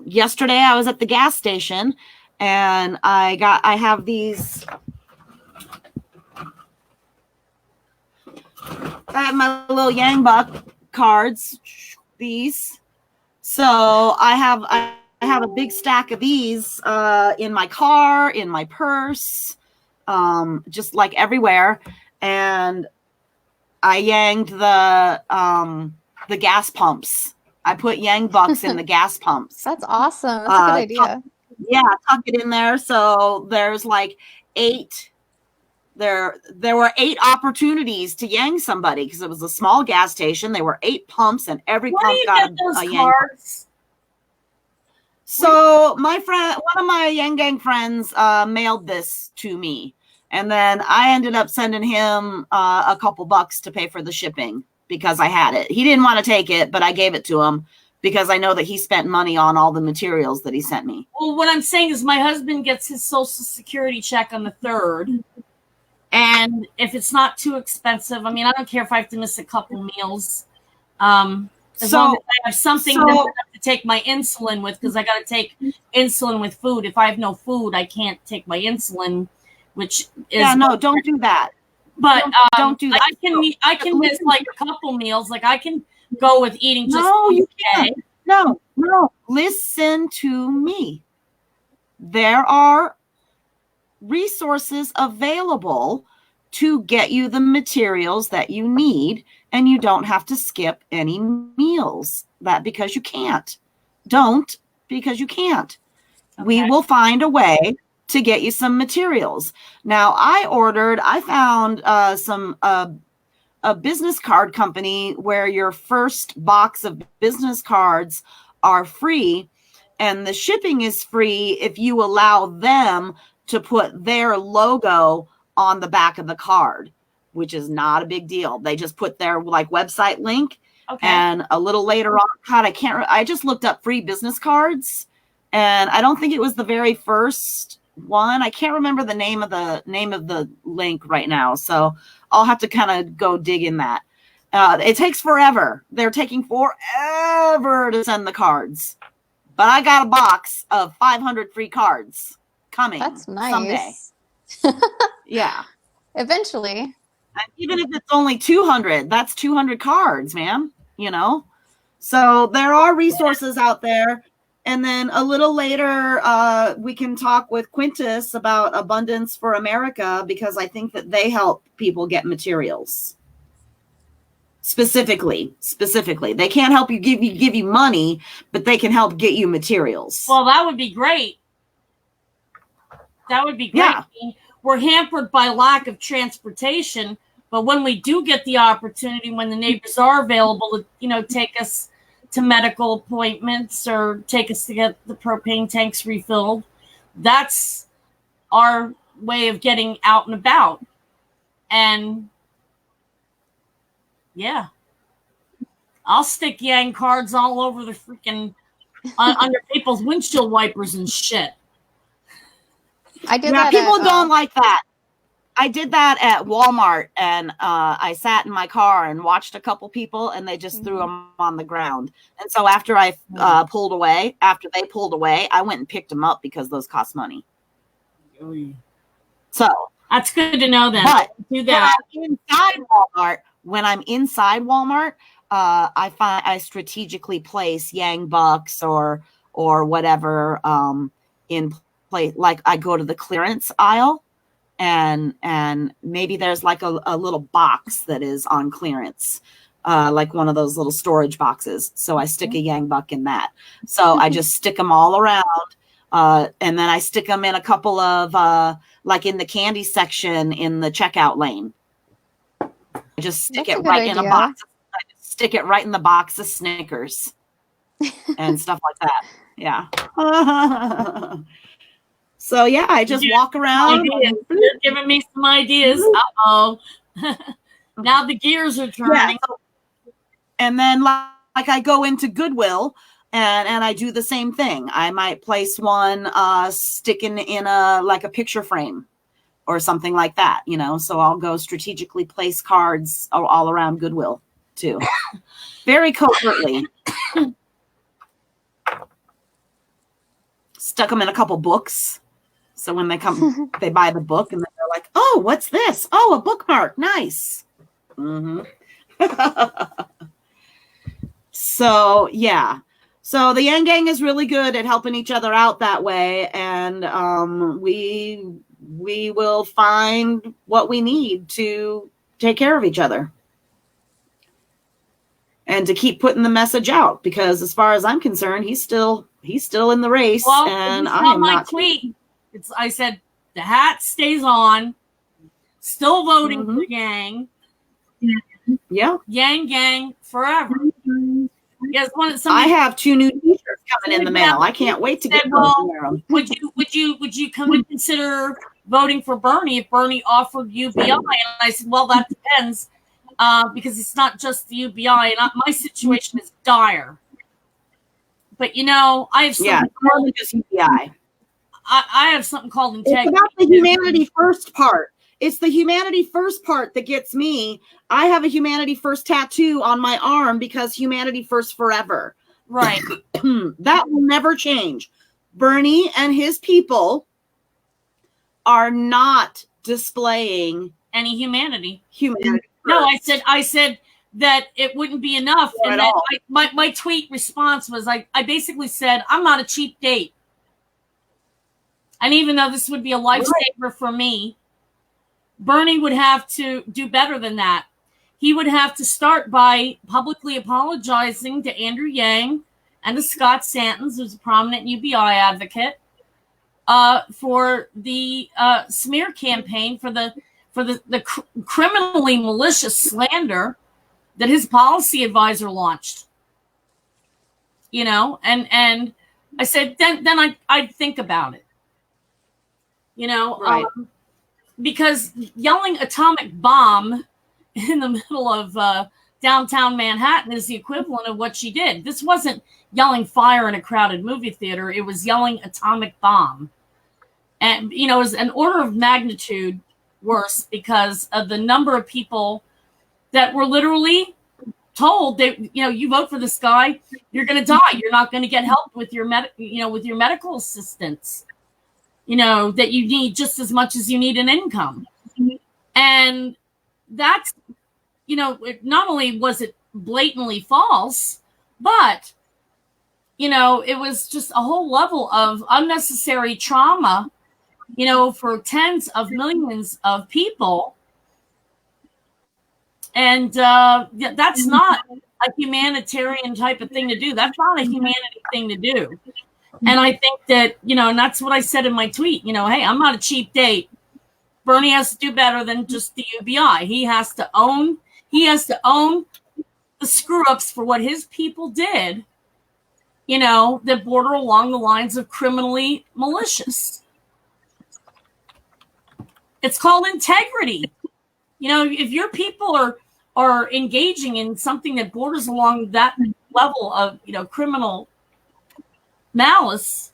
A: yesterday I was at the gas station, and I have these. I have my little Yang Buck cards, these. So I have a big stack of these in my car, in my purse, just like everywhere. And I yanged the gas pumps. I put Yang Bucks in the gas pumps.
C: That's awesome. That's a good idea.
A: Tuck it in there. So there's like 8. There were 8 opportunities to yang somebody because it was a small gas station. There were 8 pumps, and every
D: Where
A: pump
D: do you
A: got
D: get those
A: a yang.
D: cards?
A: So my friend, one of my Yang Gang friends, mailed this to me, and then I ended up sending him a couple bucks to pay for the shipping because I had it. He didn't want to take it, but I gave it to him because I know that he spent money on all the materials that he sent me.
D: Well, what I'm saying is my husband gets his Social Security check on the 3rd. And if it's not too expensive, I mean, I don't care if I have to miss a couple meals. As long as I have something that I have to take my insulin with, because I got to take insulin with food. If I have no food, I can't take my insulin, which is
A: don't do that.
D: But
A: don't do that.
D: I can miss like a couple meals. Like I can go with eating just
A: you
D: can't.
A: No. Listen to me. There are resources available to get you the materials that you need, and you don't have to skip any meals because you can't. Don't, because you can't. Okay. We will find a way to get you some materials. Now, I found a business card company where your first box of business cards are free, and the shipping is free if you allow them to put their logo on the back of the card, which is not a big deal. They just put their website link. Okay. And a little later on, I just looked up free business cards, and I don't think it was the very first one. I can't remember the name of the link right now. So I'll have to kind of go dig in that. It takes forever. They're taking forever to send the cards, but I got a box of 500 free cards coming.
C: That's nice.
A: Someday. Yeah.
C: Eventually.
A: And even if it's only 200, that's 200 cards, man. So there are resources out there. And then a little later, we can talk with Quintus about Abundance for America, because I think that they help people get materials. Specifically, they can't help you give you money, but they can help get you materials.
D: Well, that would be great. That would be great. Yeah. We're hampered by lack of transportation, but when we do get the opportunity, when the neighbors are available to, take us to medical appointments or take us to get the propane tanks refilled, that's our way of getting out and about. And yeah, I'll stick Yang cards all over the freaking under people's windshield wipers and shit.
C: I did that.
A: People don't like that. I did that at Walmart, and I sat in my car and watched a couple people, and they just threw them on the ground. And so after they pulled away, I went and picked them up because those cost money. So
D: that's good to know. Then
A: but
D: do that
A: when I'm inside Walmart. I strategically place Yang Bucks or whatever in place. Like I go to the clearance aisle, and maybe there's like a little box that is on clearance, like one of those little storage boxes. So I stick a Yang buck in that. So I just stick them all around. And then I stick them in a couple of, like in the candy section in the checkout lane. I just stick
C: That's a
A: it
C: good
A: right in a
C: idea.
A: box. I just stick it right in the box of Snickers and stuff like that. Yeah. So yeah, I just walk around.
D: Ideas. You're giving me some ideas. Uh-oh. Now the gears are turning.
A: Yeah. And then like I go into Goodwill and I do the same thing. I might place one sticking in a picture frame or something like that, you know. So I'll go strategically place cards all around Goodwill too. Very covertly. Stuck them in a couple books. So when they come, they buy the book and then they're like, oh, what's this? Oh, a bookmark. Nice. Mm-hmm. So, yeah. So the Yang Gang is really good at helping each other out that way. And we will find what we need to take care of each other. And to keep putting the message out, because as far as I'm concerned, he's still in the race,
D: Well,
A: and
D: you
A: I
D: saw
A: am
D: my
A: not.
D: tweet. I said the hat stays on. Still voting for Yang.
A: Yeah,
D: Yang Gang forever. Yes,
A: I have 2 new T-shirts coming in the mail. I can't wait to get
D: said,
A: those
D: well,
A: and wear 'em.
D: would you come and consider voting for Bernie if Bernie offered UBI? And I said, well, that depends, because it's not just the UBI, and my situation is dire. But you know, I have something
A: more than just UBI.
D: I have something called integrity.
A: It's about the humanity first part. It's the humanity first part that gets me. I have a humanity first tattoo on my arm because humanity first forever.
D: Right.
A: That will never change. Bernie and his people are not displaying
D: any humanity.
A: No,
D: I said that it wouldn't be enough.
A: Not
D: and
A: at
D: that
A: all.
D: my tweet response was I basically said, I'm not a cheap date. And even though this would be a lifesaver for me, Bernie would have to do better than that. He would have to start by publicly apologizing to Andrew Yang and to Scott Santens, who's a prominent UBI advocate, for the smear campaign, for the criminally malicious slander that his policy advisor launched. You know, and I said, then I'd think about it. You know,
A: right.
D: Because yelling atomic bomb in the middle of downtown Manhattan is the equivalent of what she did. This wasn't yelling fire in a crowded movie theater. It was yelling atomic bomb. And, you know, it was an order of magnitude worse because of the number of people that were literally told that, you know, you vote for this guy, you're going to die. You're not going to get help with your medical assistance, you know, that you need just as much as you need an income. And that's, you know, not only was it blatantly false, but, you know, it was just a whole level of unnecessary trauma, you know, for tens of millions of people. And that's not a humanitarian type of thing to do. That's not a humanity thing to do. And I think that, you know, and that's what I said in my tweet, you know, hey, I'm not a cheap date. Bernie has to do better than just the UBI. He has to own the screw ups for what his people did, you know, that border along the lines of criminally malicious. It's called integrity. You know, if your people are engaging in something that borders along that level of, you know, criminal malice,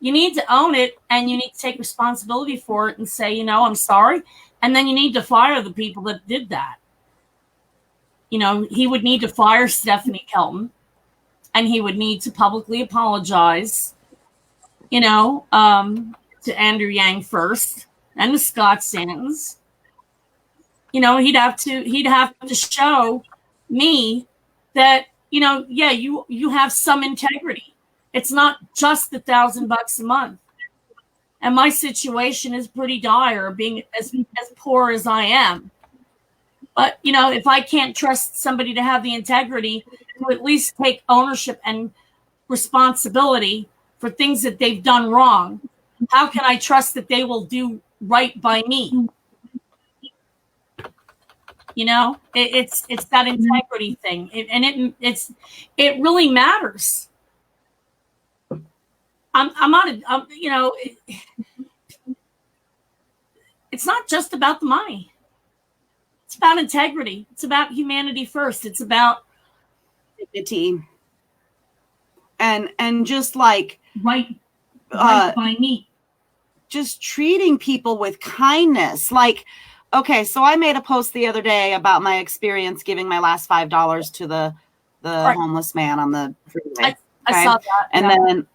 D: you need to own it and you need to take responsibility for it and say, you know, I'm sorry. And then you need to fire the people that did that. You know, he would need to fire Stephanie Kelton and he would need to publicly apologize, you know, to Andrew Yang first and to Scott Santens. You know, he'd have to show me that, you know, yeah, you have some integrity. It's not just $1,000 a month. And my situation is pretty dire, being as poor as I am. But, you know, if I can't trust somebody to have the integrity to at least take ownership and responsibility for things that they've done wrong, how can I trust that they will do right by me? You know, it's that integrity thing, it really matters. You know, it's not just about the money. It's about integrity. It's about humanity first. It's about
A: dignity, and just like
D: right by me.
A: Just treating people with kindness. Like, okay, so I made a post the other day about my experience giving my last $5 to the
D: Right.
A: homeless man on the freeway.
D: I saw that.
A: And then,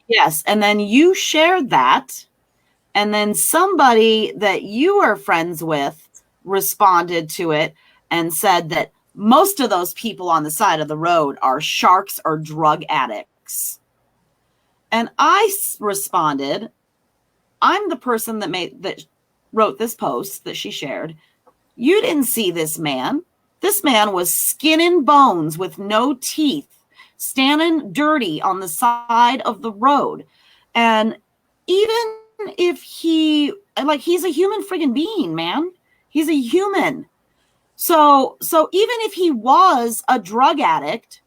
A: yes, and then you shared that, and then somebody that you are friends with responded to it and said that most of those people on the side of the road are sharks or drug addicts. And I responded, I'm the person that wrote this post that she shared. You didn't see this man. This man was skin and bones with no teeth, standing dirty on the side of the road. And even if he's a human friggin' being, man. He's a human. So even if he was a drug addict,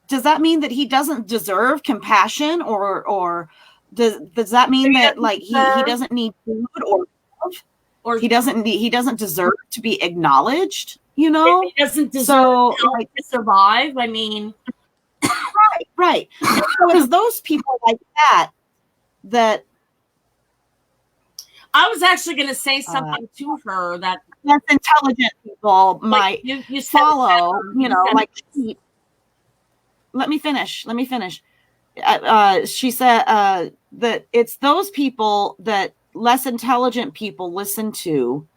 A: does that mean that he doesn't deserve compassion, or does that mean that like he doesn't need food or he doesn't deserve to be acknowledged, you know?
D: He doesn't deserve to survive. I mean,
A: right. And so it's those people like that
D: I was actually going to say something to her that
A: less intelligent people might
D: you
A: follow, you know, like let me finish. She said that it's those people that less intelligent people listen to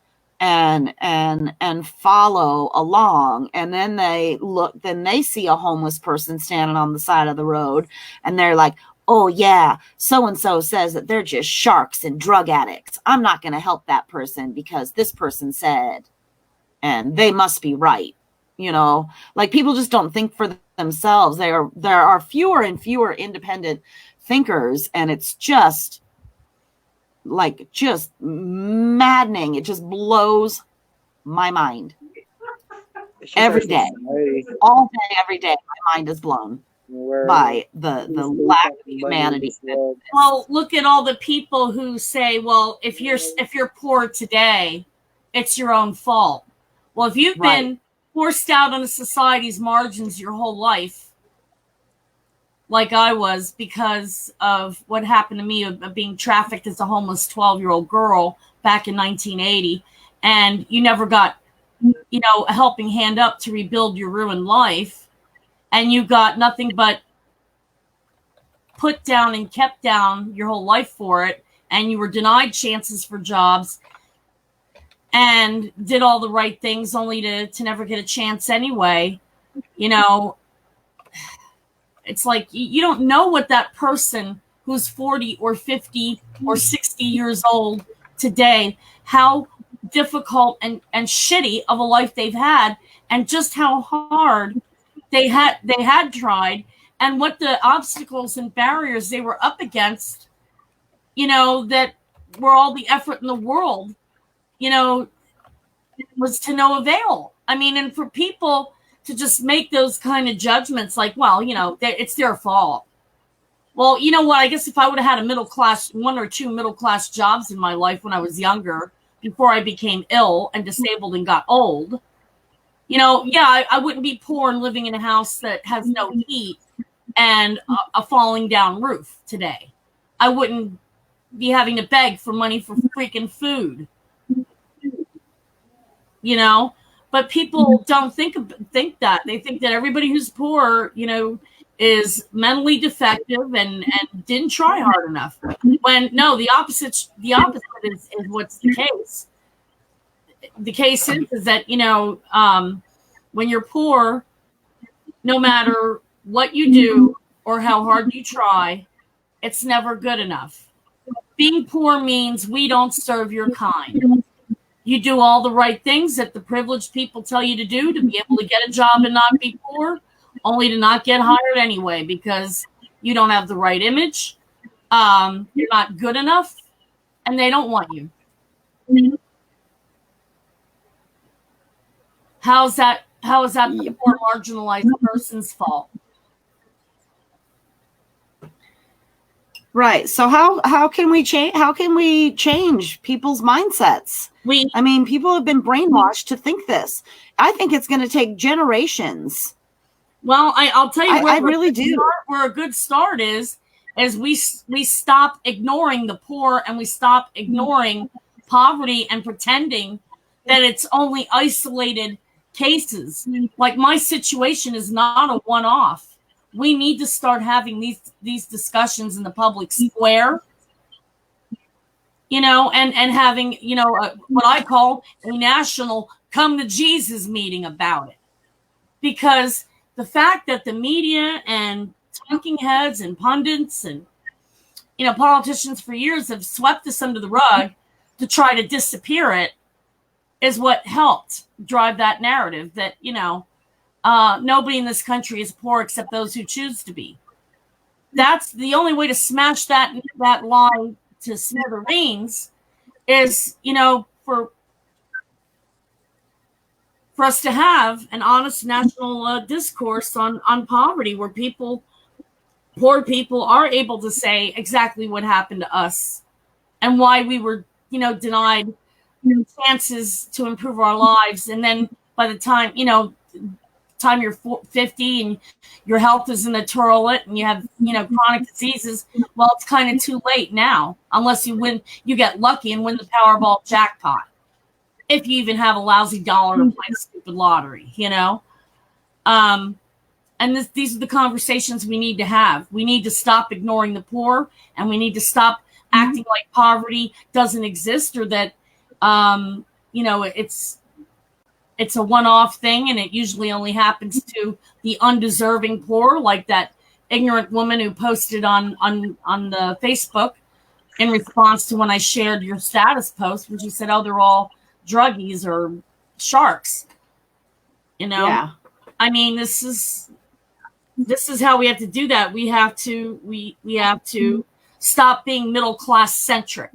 A: and follow along, and then they see a homeless person standing on the side of the road, and they're like, oh yeah, so and so says that they're just sharks and drug addicts. I'm not going to help that person because this person said, and they must be right. You know, like people just don't think for themselves. There are fewer and fewer independent thinkers, and it's just maddening. It just blows my mind every day, all day, every day. My mind is blown by the lack of humanity.
D: Well, look at all the people who say, well, if you're poor today, it's your own fault. Well, if you've been forced out on society's margins your whole life, like I was because of what happened to me of being trafficked as a homeless 12-year-old girl back in 1980, and you never got, you know, a helping hand up to rebuild your ruined life, and you got nothing but put down and kept down your whole life for it, and you were denied chances for jobs and did all the right things only to never get a chance anyway. You know, it's like you don't know what that person who's 40 or 50 or 60 years old today, how difficult and shitty of a life they've had, and just how hard they had tried, and what the obstacles and barriers they were up against, you know, that were all the effort in the world, you know, was to no avail. I mean, and for people to just make those kind of judgments like, well, you know, it's their fault. Well, you know what? I guess if I would have had one or two middle class jobs in my life when I was younger, before I became ill and disabled and got old, you know, yeah, I wouldn't be poor and living in a house that has no heat and a falling down roof today. I wouldn't be having to beg for money for freaking food, you know. But people don't think that. They think that everybody who's poor, you know, is mentally defective and didn't try hard enough. When no, the opposite is what's the case. The case is that, you know, when you're poor, no matter what you do or how hard you try, it's never good enough. Being poor means we don't serve your kind. You do all the right things that the privileged people tell you to do to be able to get a job and not be poor, only to not get hired anyway because you don't have the right image, you're not good enough, and they don't want you. How is that the poor marginalized person's fault?
A: Right. So how can we change people's mindsets? I mean, people have been brainwashed to think this. I think it's going to take generations.
D: Well, I'll tell you
A: I really do.
D: Where a good start is we stop ignoring the poor and we stop ignoring poverty and pretending that it's only isolated cases. Like my situation is not a one-off. We need to start having these discussions in the public square, and having, what I call a national come to Jesus meeting about it. Because the fact that the media and talking heads and pundits and, politicians for years have swept this under the rug to try to disappear it is what helped drive that narrative that, nobody in this country is poor except those who choose to be. That's the only way to smash that lie to smithereens is, for us to have an honest national discourse on poverty where poor people are able to say exactly what happened to us and why we were, denied chances to improve our lives. And then by the time, you're 50 and your health is in the toilet and you have, chronic diseases, well, it's kind of too late now, unless you get lucky and win the Powerball jackpot. If you even have a lousy dollar to play the stupid lottery, and these are the conversations we need to have. We need to stop ignoring the poor, and we need to stop acting like poverty doesn't exist or that, it's a one-off thing, and it usually only happens to the undeserving poor, like that ignorant woman who posted on the Facebook in response to when I shared your status post, where she said, "Oh, they're all druggies or sharks."
A: Yeah.
D: I mean, this is how we have to do that. We have to stop being middle class centric.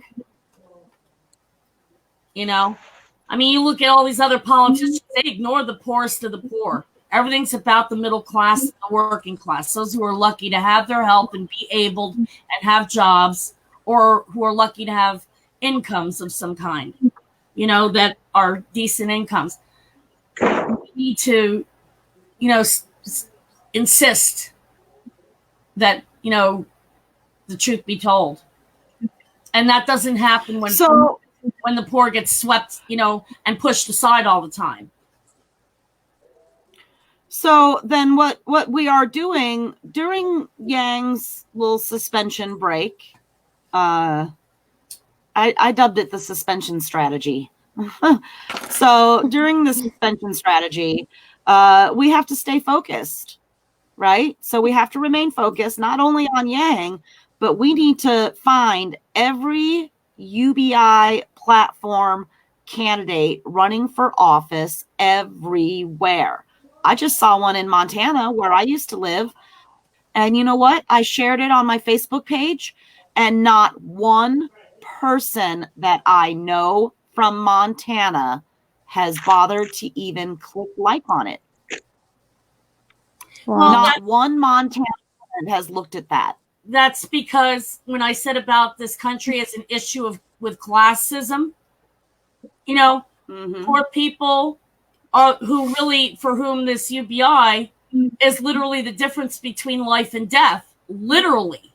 D: I mean, you look at all these other politicians, they ignore the poorest of the poor. Everything's about the middle class and the working class, those who are lucky to have their health and be able and have jobs, or who are lucky to have incomes of some kind, that are decent incomes. We need to, insist that, the truth be told. And that doesn't happen when the poor gets swept, and pushed aside all the time.
A: So then what we are doing during Yang's little suspension break, I dubbed it the suspension strategy. So during the suspension strategy, we have to stay focused, right? So we have to remain focused, not only on Yang, but we need to find every UBI platform candidate running for office everywhere. I just saw one in Montana where I used to live. And you know what? I shared it on my Facebook page, and not one person that I know from Montana has bothered to even click like on it.
C: Wow.
A: Not one Montana has looked at that.
D: That's because when I said about this country as an issue with classism, poor people for whom this UBI is literally the difference between life and death, literally.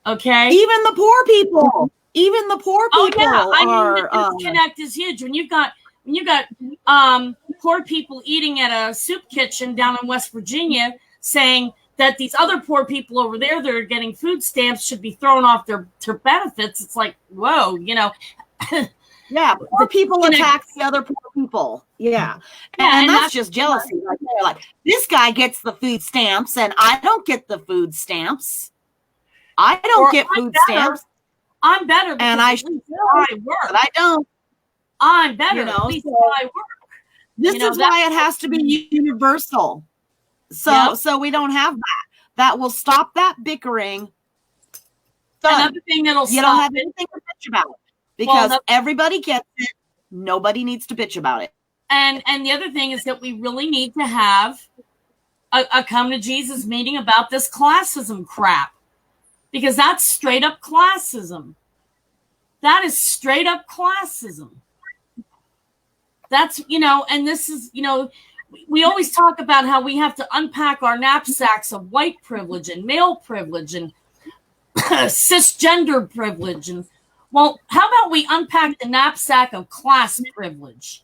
D: Okay.
A: Even the poor people.
D: Oh yeah, I mean the disconnect is huge. When you've got poor people eating at a soup kitchen down in West Virginia saying that these other poor people over there that are getting food stamps should be thrown off their benefits. It's like, whoa,
A: Yeah, poor people attack the other poor people. Yeah. And that's just jealousy right there. Like, this guy gets the food stamps and I don't get the food stamps. I don't get food stamps.
D: I'm better
A: and I work. But I don't.
D: I'm better.
A: You know,
D: At least
A: so-
D: I work.
A: This
D: You know,
A: is why it has to be universal. So
D: Yep.
A: so we don't have that. That will stop that bickering. Done.
D: Another thing that'll
A: You don't
D: stop
A: have
D: it.
A: anything to bitch about because
D: no-
A: everybody gets it. Nobody needs to bitch about it.
D: And the other thing is that we really need to have a come to Jesus meeting about this classism crap, because that's straight up classism. That is straight up classism. That's, and this is, we always talk about how we have to unpack our knapsacks of white privilege and male privilege and cisgender privilege. And well, how about we unpack the knapsack of class privilege,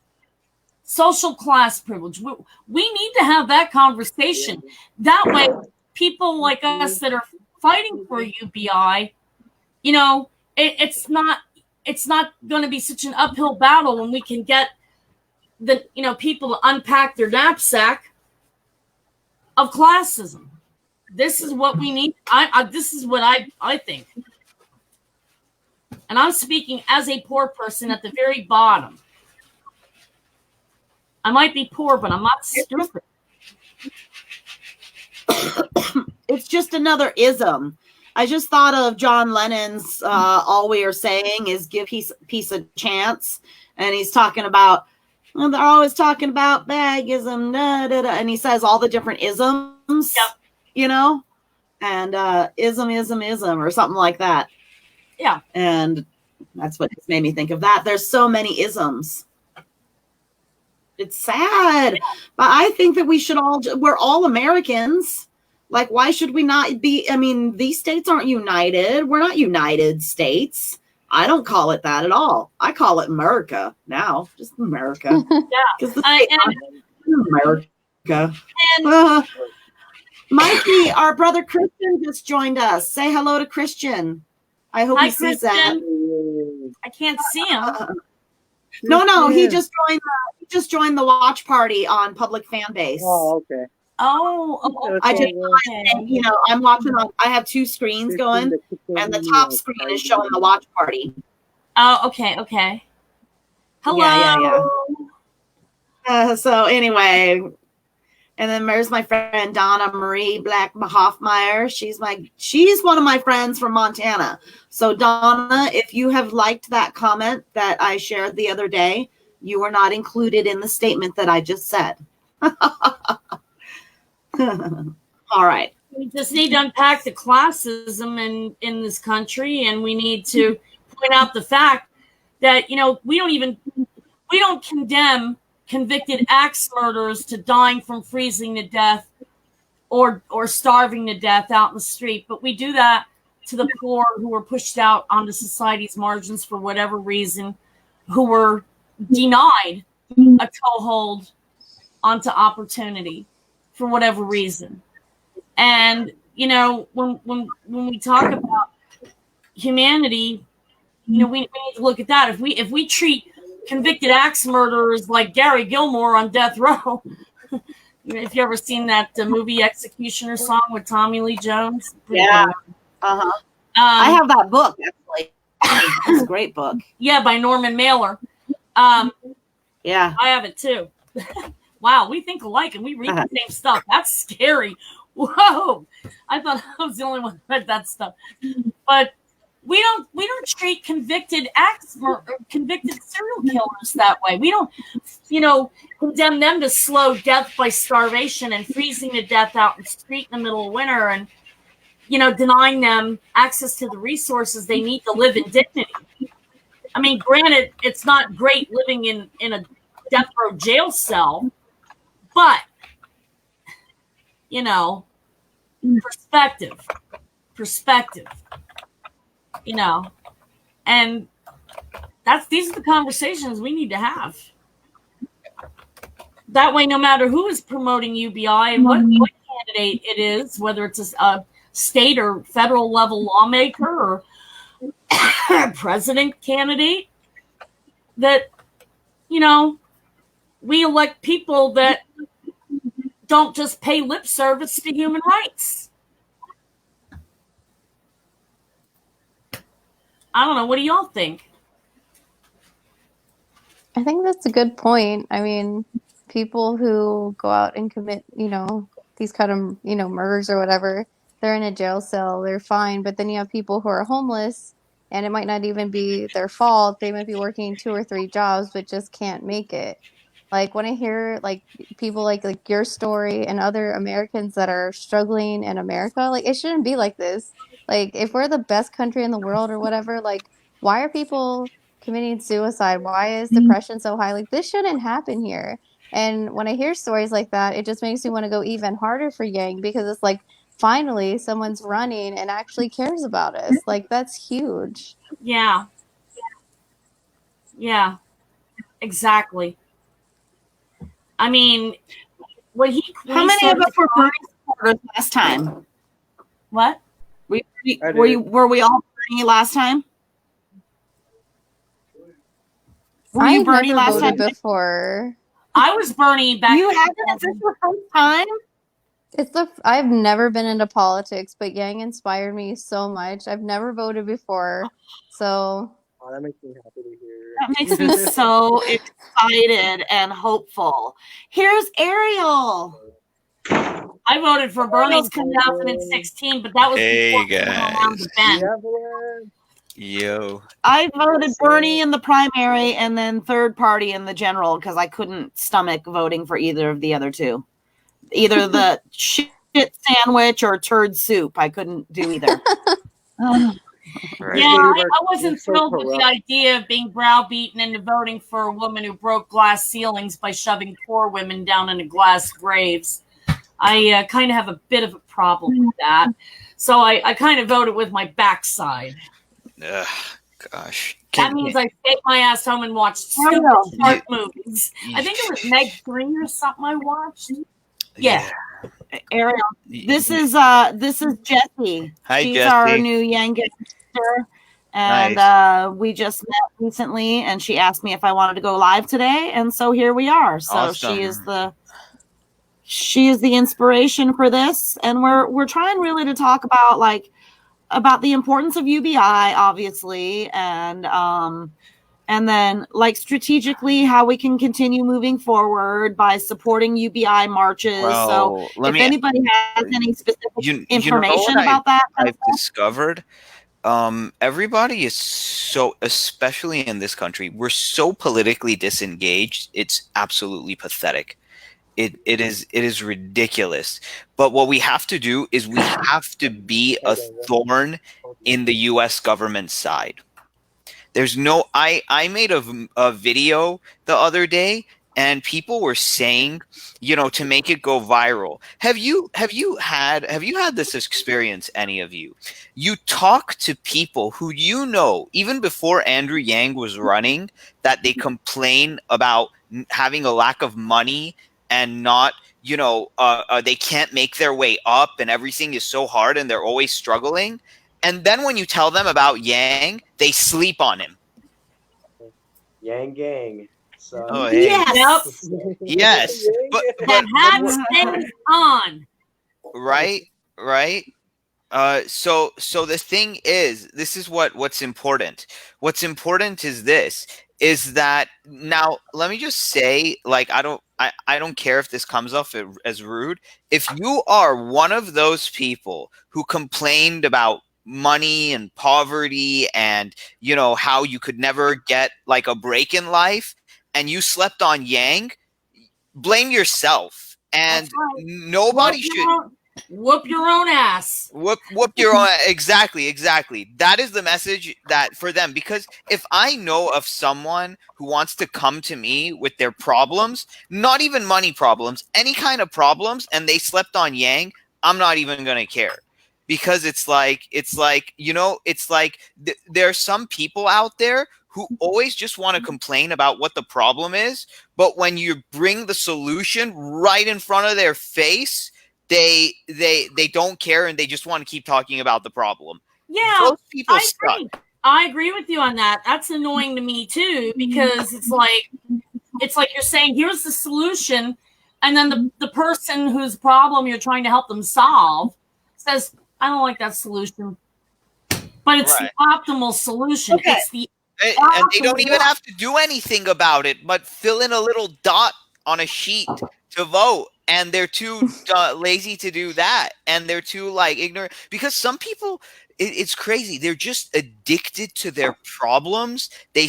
D: social class privilege? We need to have that conversation. That way, people like us that are fighting for UBI, it's not going to be such an uphill battle when we can get the people to unpack their knapsack of classism. This is what we need. This is what I think. And I'm speaking as a poor person at the very bottom. I might be poor, but I'm not stupid.
A: It's just another ism. I just thought of John Lennon's All We Are Saying is Give Peace a Chance. And he's talking about, they're always talking about bagism, da, da, da, and he says all the different isms, and ism, or something like that.
D: Yeah.
A: And that's what made me think of that. There's so many isms. It's sad. But I think that we're all Americans. Like, why should we not be? I mean, these states aren't united. We're not United States. I don't call it that at all. I call it America now. Just America.
D: Yeah.
A: America. Mikey, our brother Christian just joined us. Say hello to Christian. I hope he sees that.
D: I can't see him.
A: No, he just joined the watch party on Public Fan Base.
E: Oh, okay.
D: Oh,
A: I just,
D: okay.
A: I'm watching I have two screens going, and the top screen is showing the watch party.
D: Oh, okay. Hello.
A: Yeah. So anyway, and then there's my friend Donna Marie Black Hoffmeyer. She's one of my friends from Montana. So Donna, if you have liked that comment that I shared the other day, you are not included in the statement that I just said. All right.
D: We just need to unpack the classism in this country, and we need to point out the fact that we don't condemn convicted axe murderers to dying from freezing to death or starving to death out in the street, but we do that to the poor who were pushed out onto society's margins for whatever reason, who were denied a toehold onto opportunity for whatever reason. And when we talk about humanity, we need to look at that. If we treat convicted axe murderers like Gary Gilmore on death row, if you ever seen that movie Executioner song with Tommy Lee Jones,
A: yeah, I have that book actually. It's a great book.
D: Yeah, by Norman Mailer.
A: Yeah,
D: I have it too. Wow, we think alike and we read the same stuff. That's scary. Whoa, I thought I was the only one who read that stuff. But we don't treat convicted serial killers that way. We don't, condemn them to slow death by starvation and freezing to death out in the street in the middle of winter, and denying them access to the resources they need to live in dignity. I mean, granted, it's not great living in a death row jail cell, but perspective, and these are the conversations we need to have. That way, no matter who is promoting UBI and what candidate it is, whether it's a state or federal level lawmaker or president candidate, that we elect people that don't just pay lip service to human rights. I don't know. What do y'all think?
C: I think that's a good point. I mean, people who go out and commit, these kind of, murders or whatever, they're in a jail cell, they're fine. But then you have people who are homeless, and it might not even be their fault. They might be working 2 or 3 jobs, but just can't make it. Like when I hear like people like your story and other Americans that are struggling in America, like it shouldn't be like this. Like if we're the best country in the world or whatever, like why are people committing suicide? Why is depression so high? Like this shouldn't happen here. And when I hear stories like that, it just makes me want to go even harder for Yang because it's like finally someone's running and actually cares about us. Like that's huge.
D: Yeah. Yeah. Exactly. I mean, when
A: How
D: he
A: many of
D: started
A: us were
D: to-
A: Bernie supporters last time?
D: What?
A: Were we all Bernie last time? Were you
C: I've
A: Bernie
C: never
A: last
C: voted
A: time?
C: before.
D: I was Bernie back.
A: You haven't? Is this your first time?
C: I've never been into politics, but Yang inspired me so much. I've never voted before, so
E: Oh, that makes me happy to hear.
A: That makes me so excited and hopeful. Here's Ariel.
D: I voted for Bernie in 2016, but that was
F: Hey,
D: before he went around the bend.
F: Yo.
A: I voted Bernie in the primary and then third party in the general because I couldn't stomach voting for either of the other two. Either the shit sandwich or turd soup. I couldn't do either.
F: Right.
D: Yeah, I wasn't
E: You're so
D: thrilled with the
E: corrupt.
D: idea of being browbeaten into voting for a woman who broke glass ceilings by shoving poor women down into glass graves. I kind of have a bit of a problem with that. So I kind of voted with my backside.
F: Ugh, gosh.
D: That means I stayed my ass home and watched stupid shark movies. I think it was Meg 3 or something I watched. Yeah.
A: Ariel, this is Jessie.
F: Hi,
A: She's
F: Jessie.
A: our new youngest sister. And
F: Nice.
A: we just met recently and she asked me if I wanted to go live today. And so here we are. So
F: Awesome.
A: she is the inspiration for this. And we're trying really to talk about the importance of UBI, obviously, and then like strategically how we can continue moving forward by supporting UBI marches.
F: Well,
A: so if anybody has any specific information
F: what
A: about that,
F: I've discovered, everybody is so, especially in this country, we're so politically disengaged. It's absolutely pathetic. It is ridiculous. But what we have to do is we have to be a thorn in the U.S. government side. There's no. I made a video the other day, and people were saying, to make it go viral. Have you had this experience? Any of you? You talk to people who even before Andrew Yang was running, that they complain about having a lack of money. And not, they can't make their way up and everything is so hard and they're always struggling. And then when you tell them about Yang, they sleep on him.
G: Yang gang. So.
F: Oh, hey.
A: yes.
F: Yes. But
D: The hat stays on.
F: Right. So the thing is, this is what's important. What's important is this, is that now let me just say, like, I don't care if this comes off as rude. If you are one of those people who complained about money and poverty and, how you could never get like a break in life and you slept on Yang, blame yourself. And
D: Right.
F: nobody should
D: whoop your own ass.
F: whoop your own. Exactly. That is the message that for them, because if I know of someone who wants to come to me with their problems, not even money problems, any kind of problems, and they slept on Yang, I'm not even going to care, because it's like there are some people out there who always just want to complain about what the problem is, but when you bring the solution right in front of their face, they don't care and they just want to keep talking about the problem.
D: Yeah,
F: Those people
D: I
F: suck.
D: agree. I agree with you on that. That's annoying to me too, because it's like you're saying, here's the solution, and then the person whose problem you're trying to help them solve says, I don't like that solution. But it's
F: Right.
D: the optimal solution.
A: Okay.
D: It's the
F: And they don't even have to do anything about it, but fill in a little dot on a sheet to vote. And they're too lazy to do that. And they're too like ignorant, because some people, it's crazy. They're just addicted to their problems. They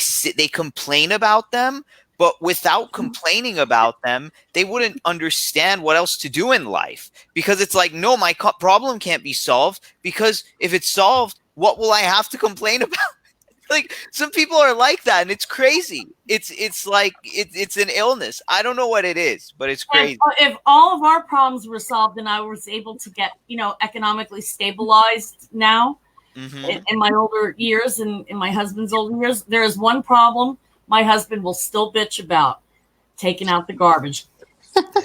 F: complain about them, but without complaining about them, they wouldn't understand what else to do in life, because it's like, no, my problem can't be solved, because if it's solved, what will I have to complain about? Like, some people are like that, and it's crazy. It's like it's an illness. I don't know what it is, but it's crazy.
D: If all of our problems were solved and I was able to get, economically stabilized now in my older years and in my husband's older years, there is one problem my husband will still bitch about: taking out the garbage.
C: That's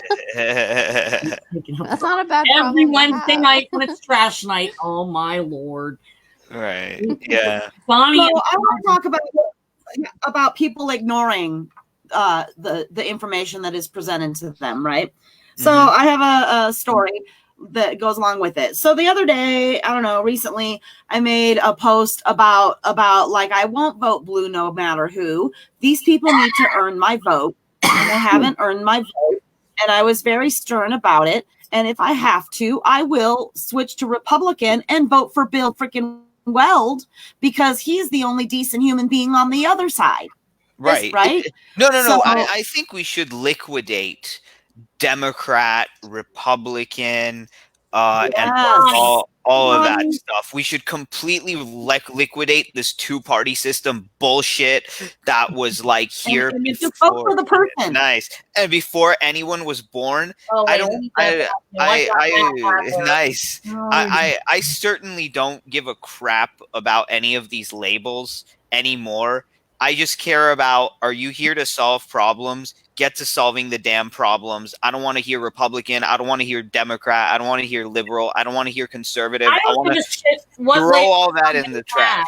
C: not a bad problem.
D: Every Wednesday night when it's trash night. Oh my Lord.
F: Right. Yeah.
D: Bonnie,
A: So I want to talk about people ignoring the information that is presented to them, right? So I have a story that goes along with it. So the other day, I don't know, recently, I made a post about like, I won't vote blue no matter who. These people need to earn my vote, and they haven't earned my vote. And I was very stern about it. And if I have to, I will switch to Republican and vote for Bill freaking Weld, because he's the only decent human being on the other side.
F: Right.
A: Right?
F: No.
A: So-
F: I think we should liquidate Democrat, Republican, and
A: Yes.
F: all of that stuff. We should completely liquidate this two-party system bullshit that was like here
A: And you
F: before.
A: vote for the person.
F: Nice. And before anyone was born, nice. I certainly don't give a crap about any of these labels anymore. I just care about, are you here to solve problems? Get to solving the damn problems. I don't want to hear Republican. I don't want to hear Democrat. I don't want to hear liberal. I don't want to hear conservative. I want to throw all that in the trash.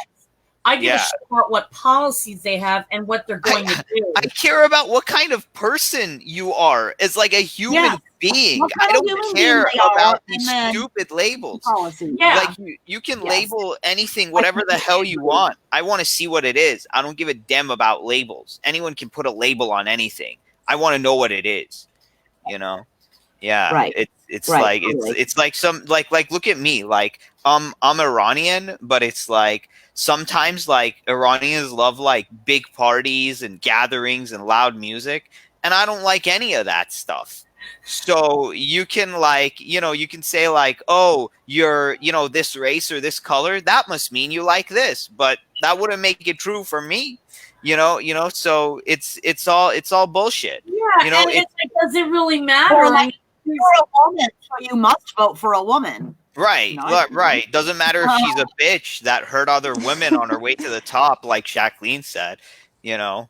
D: I give a shit about what policies they have and what they're going to do.
F: I care about what kind of person you are as like a human being. I don't care about these stupid labels.
D: Yeah.
F: Like you can label anything, whatever the hell you want. I want to see what it is. I don't give a damn about labels. Anyone can put a label on anything. I want to know what it is. Yeah.
A: Right.
F: It's like it's like some like look at me. Like I'm Iranian, but it's like sometimes like Iranians love like big parties and gatherings and loud music, and I don't like any of that stuff. So you can like, you can say like, oh, you're, this race or this color, that must mean you like this, but that wouldn't make it true for me. So it's all bullshit.
D: Yeah, and it's like, does it really matter?
A: Or like, you're a woman, so you must vote for a woman.
F: Right, right. Doesn't matter if she's a bitch that hurt other women on her way to the top, like Jacqueline said. Yeah,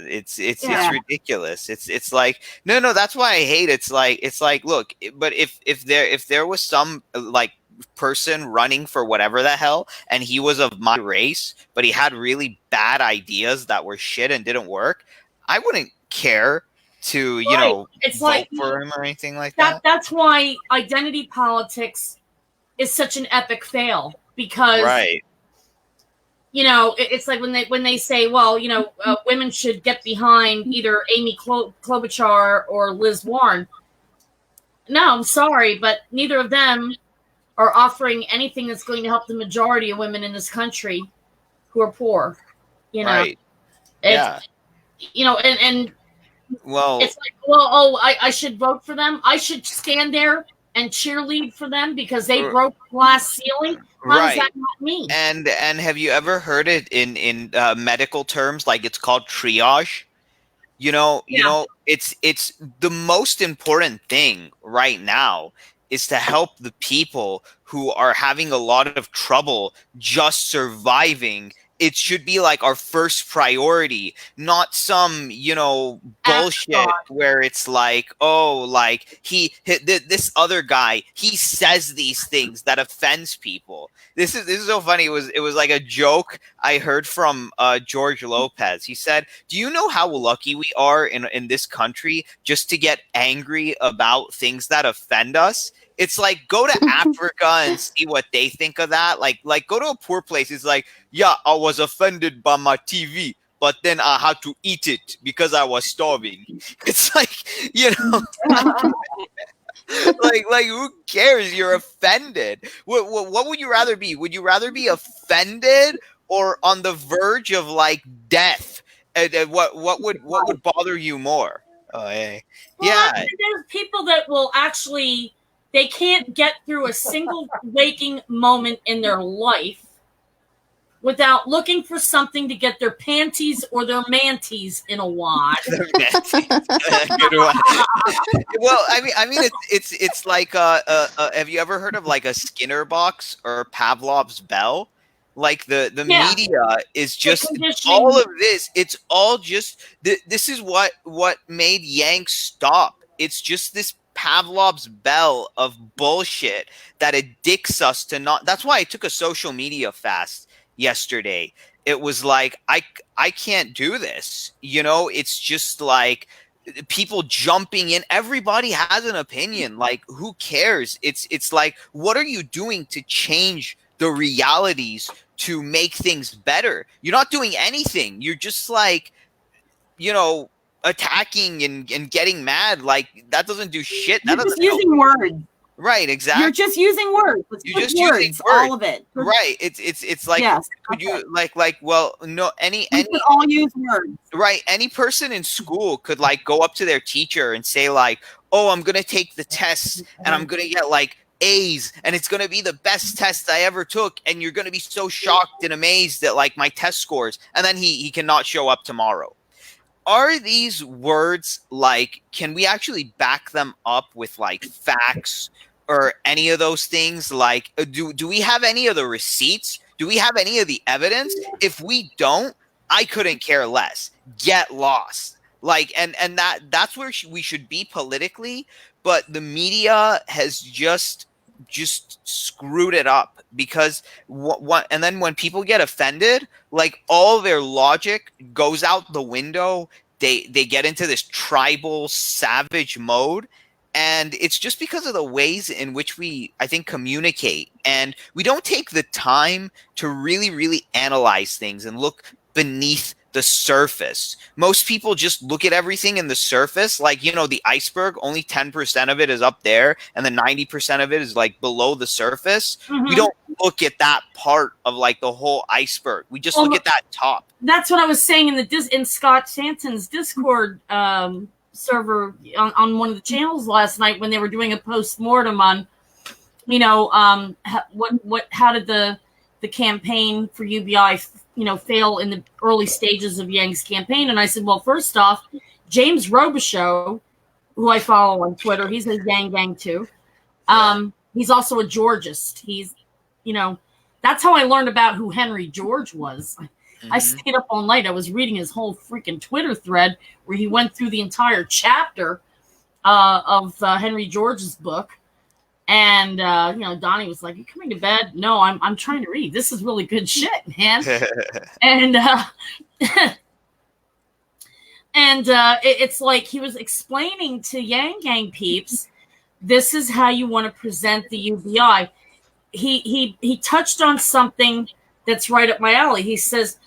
F: it's ridiculous. It's like no. That's why I hate it. It's like look, but if there was some like person running for whatever the hell, and he was of my race, but he had really bad ideas that were shit and didn't work, I wouldn't care to
D: it's
F: vote
D: like
F: for him or anything like that.
D: That's why identity politics is such an epic fail, because it's like when they say, well, women should get behind either Amy Klobuchar or Liz Warren. No, I'm sorry, but neither of them are offering anything that's going to help the majority of women in this country who are poor.
F: Right.
D: And
F: well,
D: it's like, well, I should vote for them. I should stand there and cheerlead for them because they broke glass ceiling. How does that not mean?
F: And have you ever heard it in medical terms? Like it's called triage. It's the most important thing right now is to help the people who are having a lot of trouble just surviving. It should be like our first priority, not some, bullshit where it's like, oh, like this other guy, he says these things that offends people. This is so funny. It was like a joke I heard from George Lopez. He said, do you know how lucky we are in this country just to get angry about things that offend us? It's like, go to Africa and see what they think of that. Like go to a poor place. It's like, yeah, I was offended by my TV, but then I had to eat it because I was starving. It's like, you know, like who cares? You're offended. What would you rather be? Would you rather be offended or on the verge of like death? And what would bother you more? Oh, hey.
D: Well,
F: Yeah.
D: there's people that will actually, they can't get through a single waking moment in their life without looking for something to get their panties or their manties in a wad.
F: Good one. Well, I mean, it's like have you ever heard of like a Skinner box or Pavlov's bell? Like the
D: Yeah.
F: media is just
D: conditioning.
F: all of this. It's all just this is what made Yang stop. It's just this Pavlov's bell of bullshit that addicts us to not. That's why I took a social media fast yesterday. It was like I can't do this. You know, it's just like people jumping in. Everybody has an opinion. Like, who cares? It's like, what are you doing to change the realities to make things better? You're not doing anything. You're just like, you know, attacking and getting mad. Like, that doesn't do shit. That
A: You're just
F: doesn't help.
A: using words.
F: Right, exactly.
A: You're just using words. Let's
F: You're
A: put
F: just using
A: words,
F: words.
A: all of it.
F: Right. It's like,
A: Yes,
F: could
A: okay.
F: you like well, no, any
A: We could all use words.
F: right, any person in school could like go up to their teacher and say like, oh, I'm gonna take the test and I'm gonna get like A's and it's gonna be the best test I ever took, and you're gonna be so shocked and amazed at like my test scores, and then he cannot show up tomorrow. Are these words like, can we actually back them up with like facts or any of those things? Like, do we have any of the receipts? Do we have any of the evidence? If we don't, I couldn't care less. Get lost. Like, and that's where we should be politically, but the media has just screwed it up, because what and then when people get offended, like, all their logic goes out the window. They get into this tribal savage mode, and it's just because of the ways in which we, I think, communicate, and we don't take the time to really analyze things and look beneath the surface. Most people just look at everything in the surface, like, you know, the iceberg, only 10% of it is up there and then 90% of it is like below the surface.
D: Mhm.
F: We don't look at that part of like the whole iceberg. We just look at that top.
D: That's what I was saying in Scott Santon's Discord server on one of the channels last night, when they were doing a post-mortem on, you know, how did the campaign for UBI, you know, fail in the early stages of Yang's campaign. And I said, well, first off, James Robichaux, who I follow on Twitter, he's a Yang Gang too. He's also a Georgist. He's, you know, that's how I learned about who Henry George was. I stayed up all night. I was reading his whole freaking Twitter thread where he went through the entire chapter of Henry George's book. And, you know, Donnie was like, "You coming to bed?" "No, I'm trying to read. This is really good shit, man." And, it's like he was explaining to Yang Gang peeps, this is how you want to present the UBI. He touched on something that's right up my alley. He says,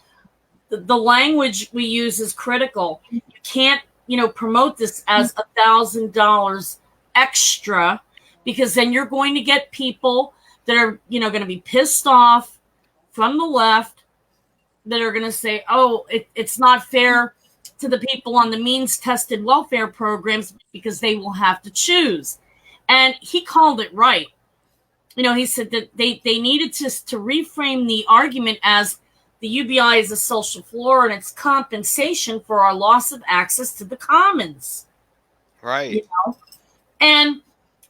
D: the language we use is critical. You can't, you know, promote this as $1,000 extra, because then you're going to get people that are, you know, going to be pissed off from the left, that are going to say, oh, it's not fair to the people on the means-tested welfare programs because they will have to choose. And he called it right. You know, he said that they needed to reframe the argument as the UBI is a social floor and it's compensation for our loss of access to the commons.
F: Right.
D: You know? And,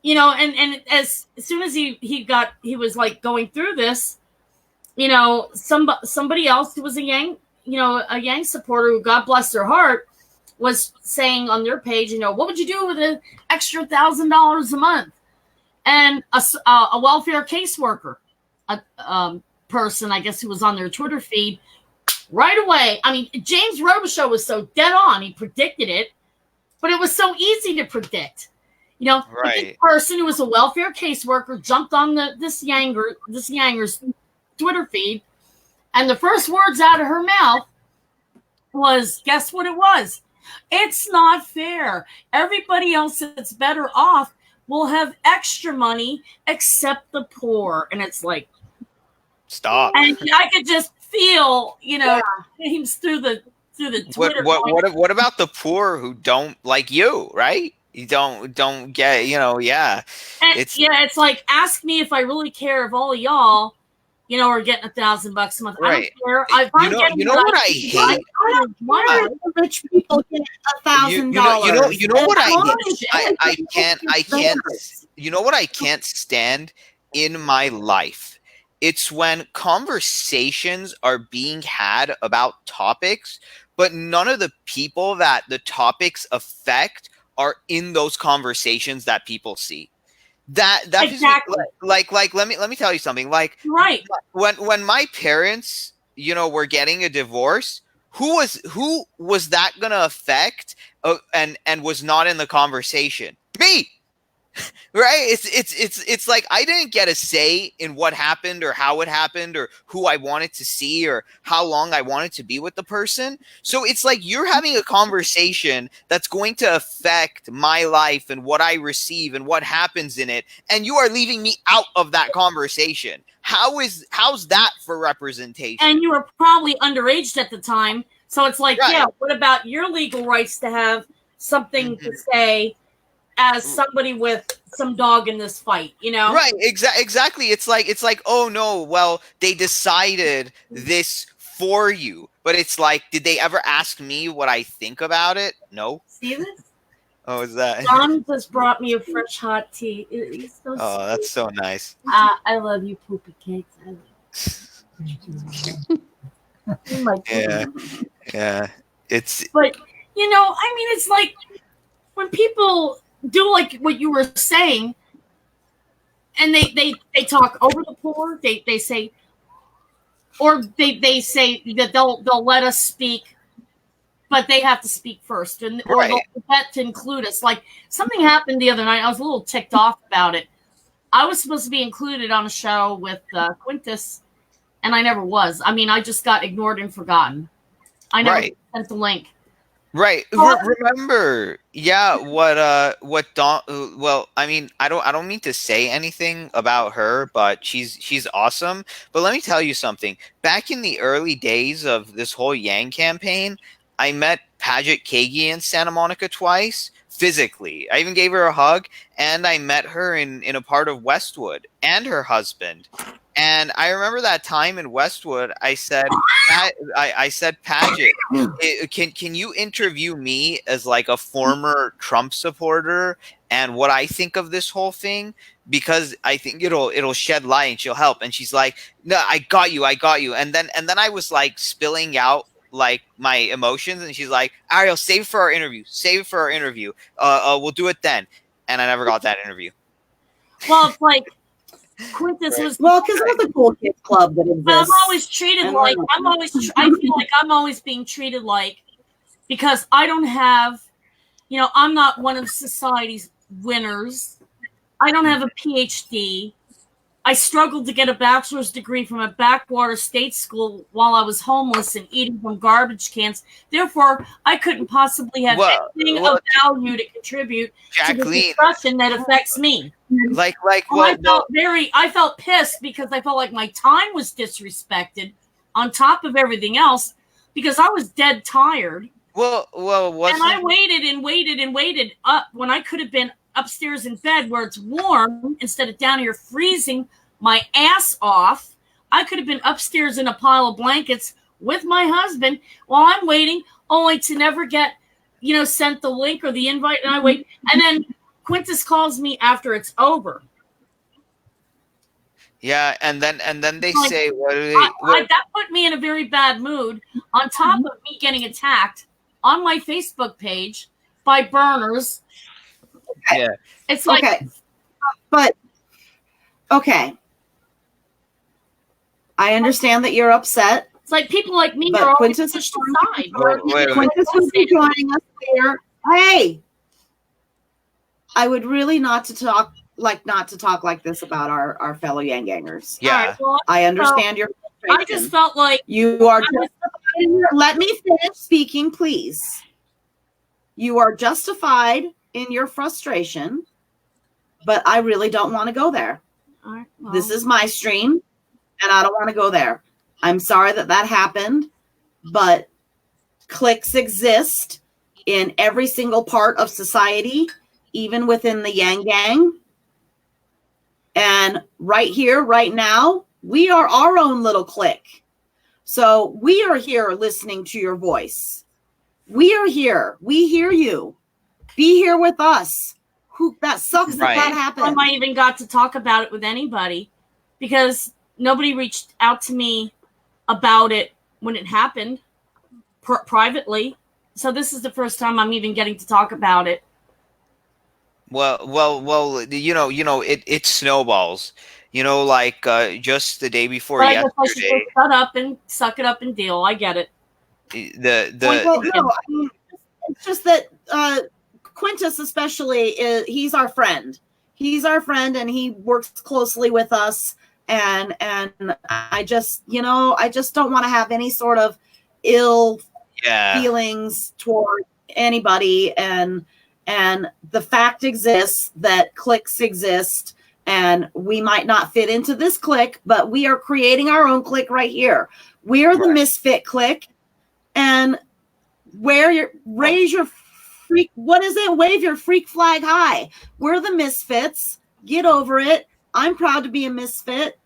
D: you know, and as soon as he was like going through this, you know, somebody else who was a Yang supporter, who, God bless their heart, was saying on their page, you know, what would you do with an extra $1,000 a month? And a welfare caseworker, a person, I guess, who was on their Twitter feed right away. I mean, James Robichaux was so dead on. He predicted it, but it was so easy to predict. You know, but this
F: Right.
D: person who was a welfare caseworker jumped on this Yanger's Twitter feed, and the first words out of her mouth was, guess what it was? It's not fair. Everybody else that's better off will have extra money except the poor. And it's like,
F: Stop.
D: and I could just feel, names through the Twitter.
F: What about the poor who don't like you, right? You don't get, yeah.
D: And,
F: It's
D: it's like, ask me if I really care if all of y'all, are getting $1,000 a month.
F: Right.
D: I don't care.
F: You know what I hate?
A: Why do the rich people get $1,000?
F: You know what I
D: Bullshit.
F: I can't you know what I can't stand in my life? It's when conversations are being had about topics, but none of the people that the topics affect are in those conversations that people see. That
D: Exactly.
F: like let me tell you something. Like
D: Right.
F: when my parents, were getting a divorce, who was that gonna affect and was not in the conversation? Me. Right? It's like I didn't get a say in what happened or how it happened or who I wanted to see or how long I wanted to be with the person. So it's like you're having a conversation that's going to affect my life and what I receive and what happens in it, and you are leaving me out of that conversation. How's that for representation?
D: And you were probably underage at the time. So it's like,
F: Right.
D: yeah, what about your legal rights to have something to say as somebody with some dog in this fight,
F: Right, exactly. It's like, oh no, well, they decided this for you. But it's like, did they ever ask me what I think about it? No.
D: See this?
F: Oh, is that?
D: Mom just brought me a fresh hot tea. It's so
F: Oh, that's so nice.
D: I love you, poopy cakes. I love you. Oh my
F: Yeah,
D: goodness.
F: yeah. It's
D: But it's like when people do like what you were saying, and they talk over the poor. They say, or they say that they'll let us speak, but they have to speak first, or
F: Right.
D: they'll forget to include us. Like something happened the other night. I was a little ticked off about it. I was supposed to be included on a show with Quintus, and I never was. I mean, I just got ignored and forgotten. I never
F: Right.
D: sent the link.
F: right.
D: Oh.
F: Remember, yeah. What Dawn? Well, I mean, I don't mean to say anything about her, but she's awesome. But let me tell you something. Back in the early days of this whole Yang campaign, I met Paget Kagi in Santa Monica twice physically. I even gave her a hug, and I met her in a part of Westwood and her husband. And I remember that time in Westwood, I said, Paget, can you interview me as like a former Trump supporter and what I think of this whole thing? Because I think it'll shed light and she'll help. And she's like, no, I got you. And then I was like spilling out like my emotions, and she's like, Ariel, save it for our interview. We'll do it then. And I never got that interview.
D: Well, it's like Quintus was.
A: Well, because it was a cool kids club that exists.
D: But I'm always treated
A: And
D: like
A: I'm-
D: I feel like I'm always being treated like, because I don't have, I'm not one of society's winners. I don't have a PhD. I struggled to get a bachelor's degree from a backwater state school while I was homeless and eating from garbage cans. Therefore, I couldn't possibly have anything of value to contribute to the
F: Jacqueline,
D: discussion that affects me. I felt pissed because I felt like my time was disrespected on top of everything else because I was dead tired.
F: and
D: I waited and waited and waited up when I could have been upstairs in bed where it's warm instead of down here freezing my ass off. I could have been upstairs in a pile of blankets with my husband while I'm waiting, only to never get, sent the link or the invite. And I wait. And then Quintus calls me after it's over.
F: Yeah, and then they
D: Like,
F: say, what do they?
D: That put me in a very bad mood, on top of me getting attacked on my Facebook page by burners.
F: Yeah.
D: It's like,
A: Okay. But, okay. I understand that you're upset.
D: it's like people like me
A: But
D: are always
A: Quintus-
D: pushed aside.
F: Oh, wait.
A: Quintus will be joining us later. Hey, I would really not to talk like this about our fellow Yang Gangers.
F: Yeah.
D: All right, well,
A: I understand your
D: I
A: frustration.
D: just felt like
A: You are justified in let me finish speaking, please. You are justified in your frustration, but I really don't want to go there.
D: all right, well,
A: This is my stream, and I don't want to go there. I'm sorry that happened, but cliques exist in every single part of society, even within the Yang Gang. And right here, right now, we are our own little clique. So we are here listening to your voice. We are here. We hear you. Be here with us. That sucks
F: Right.
A: that happened.
D: I even got to talk about it with anybody because nobody reached out to me about it when it happened privately. So this is the first time I'm even getting to talk about it.
F: Well. It snowballs. Like just the day before
D: But I guess I should
F: yesterday,
D: just shut up and suck it up and deal. I get it.
A: Well, no, I mean, it's just that Quintus especially he's our friend. He's our friend, and he works closely with us. And I just don't want to have any sort of ill feelings toward anybody. And the fact exists that cliques exist, and we might not fit into this clique, but we are creating our own clique right here. We are the misfit clique, and raise your freak. What is it? Wave your freak flag high. We're the misfits. Get over it. I'm proud to be a misfit.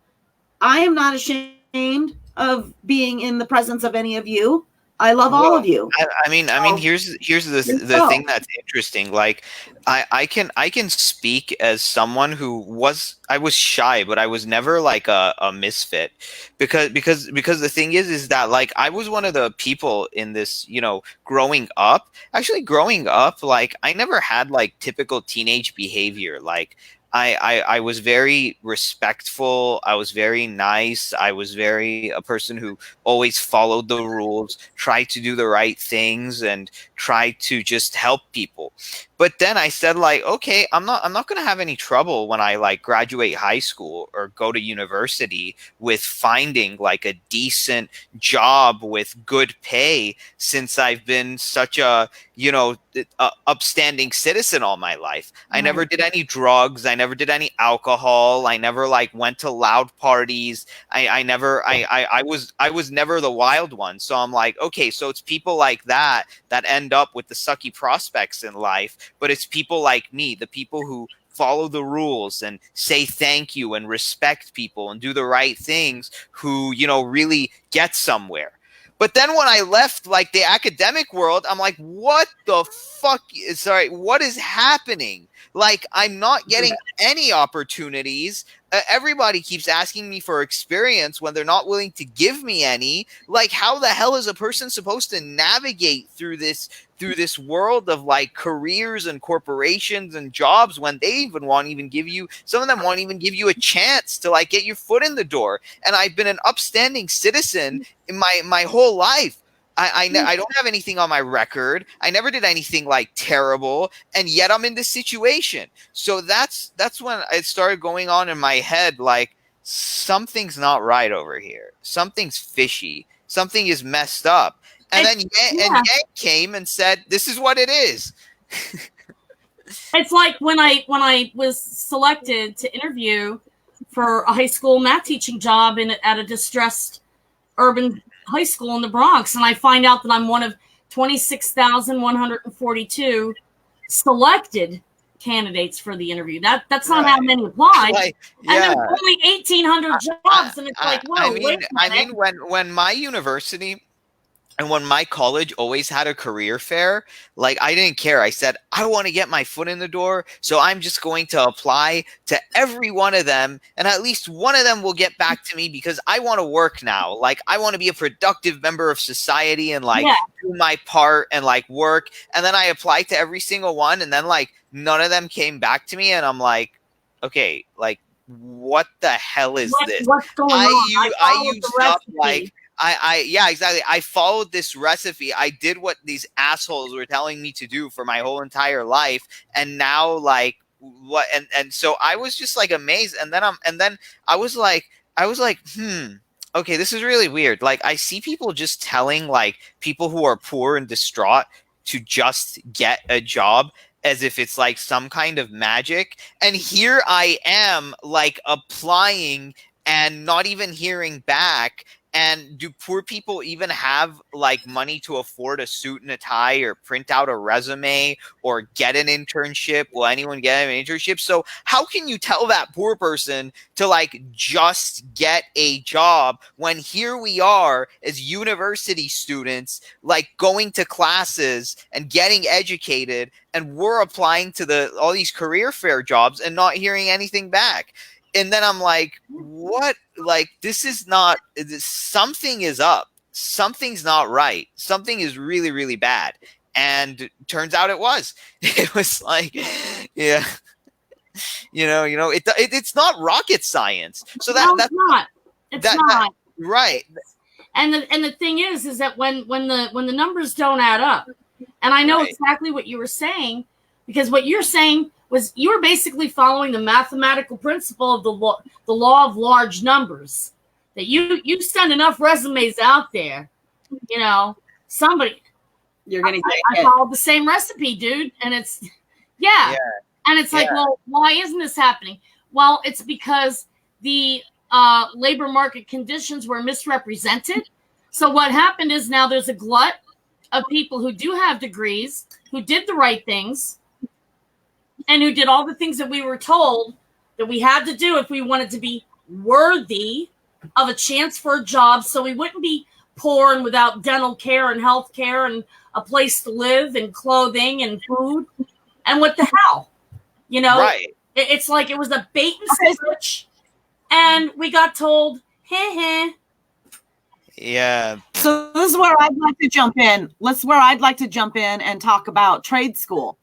A: I am not ashamed of being in the presence of any of you. I love all of you.
F: I mean, here's the thing that's interesting. Like, I can speak as someone who was shy, but I was never like a misfit, because the thing is that like I was one of the people in this, growing up. Actually, growing up, like I never had like typical teenage behavior. Like I was very respectful. I was very nice. I was a person who always followed the rules, tried to do the right things, and tried to just help people. But then I said, like, okay, I'm not going to have any trouble when I like graduate high school or go to university with finding like a decent job with good pay, since I've been such a upstanding citizen all my life. I never did any drugs. I never did any alcohol. I never like went to loud parties. I was never the wild one. So I'm like, okay, so it's people like that end up with the sucky prospects in life, but it's people like me, the people who follow the rules and say thank you and respect people and do the right things, who really get somewhere. But then when I left like the academic world, I'm like, what the fuck what is happening? Like, I'm not getting any opportunities. Everybody keeps asking me for experience when they're not willing to give me any. Like, how the hell is a person supposed to navigate through this world of like careers and corporations and jobs when some of them won't even give you a chance to like get your foot in the door? And I've been an upstanding citizen in my whole life. I don't have anything on my record. I never did anything like terrible, and yet I'm in this situation. So that's when it started going on in my head, like, something's not right over here. Something's fishy. Something is messed up. And then Yang came and said, "This is what it is."
D: It's like when I was selected to interview for a high school math teaching job at a distressed urban high school in the Bronx, and I find out that I'm one of 26,142 selected candidates for the interview. That's not how many applied.
F: Like,
D: and there's only 1,800 jobs, and it's like, whoa,
F: I mean, when my university and when my college always had a career fair, like, I didn't care. I said, I want to get my foot in the door, so I'm just going to apply to every one of them, and at least one of them will get back to me, because I want to work now. Like, I want to be a productive member of society and like do my part and like work. And then I applied to every single one, and then like none of them came back to me, and I'm like, okay, like, what the hell is this?
D: What's going on?
F: I used up like Yeah, exactly. I followed this recipe. I did what these assholes were telling me to do for my whole entire life, and now like what? And so I was just like amazed, and then I was like, okay, this is really weird. Like I see people just telling like people who are poor and distraught to just get a job as if it's like some kind of magic, and here I am like applying and not even hearing back. And do poor people even have like money to afford a suit and a tie or print out a resume or get an internship? Will anyone get an internship? So how can you tell that poor person to like just get a job when here we are as university students, like going to classes and getting educated, and we're applying to all these career fair jobs and not hearing anything back? And then I'm like, what? Like, this is not, something is up. Something's not right. Something is really, really bad. And turns out it was. It was like, yeah, it's not rocket science. So that's
D: not. It's not.
F: Right.
D: And the thing is that when the numbers don't add up, and I know
F: Right.
D: exactly what you were saying, because what you're saying was you were basically following the mathematical principle of the law of large numbers. That you send enough resumes out there, somebody.
A: You're gonna get
D: I
A: hit.
D: followed the same recipe, dude, and it's yeah. And it's like, well, why isn't this happening? Well, it's because the labor market conditions were misrepresented. So what happened is now there's a glut of people who do have degrees, who did the right things, and who did all the things that we were told that we had to do if we wanted to be worthy of a chance for a job, so we wouldn't be poor and without dental care and health care and a place to live and clothing and food. And what the hell?
F: Right.
D: It's like it was a bait and switch, and we got told, heh.
F: Yeah.
A: So this is where I'd like to jump in. Where I'd like to jump in and talk about trade school.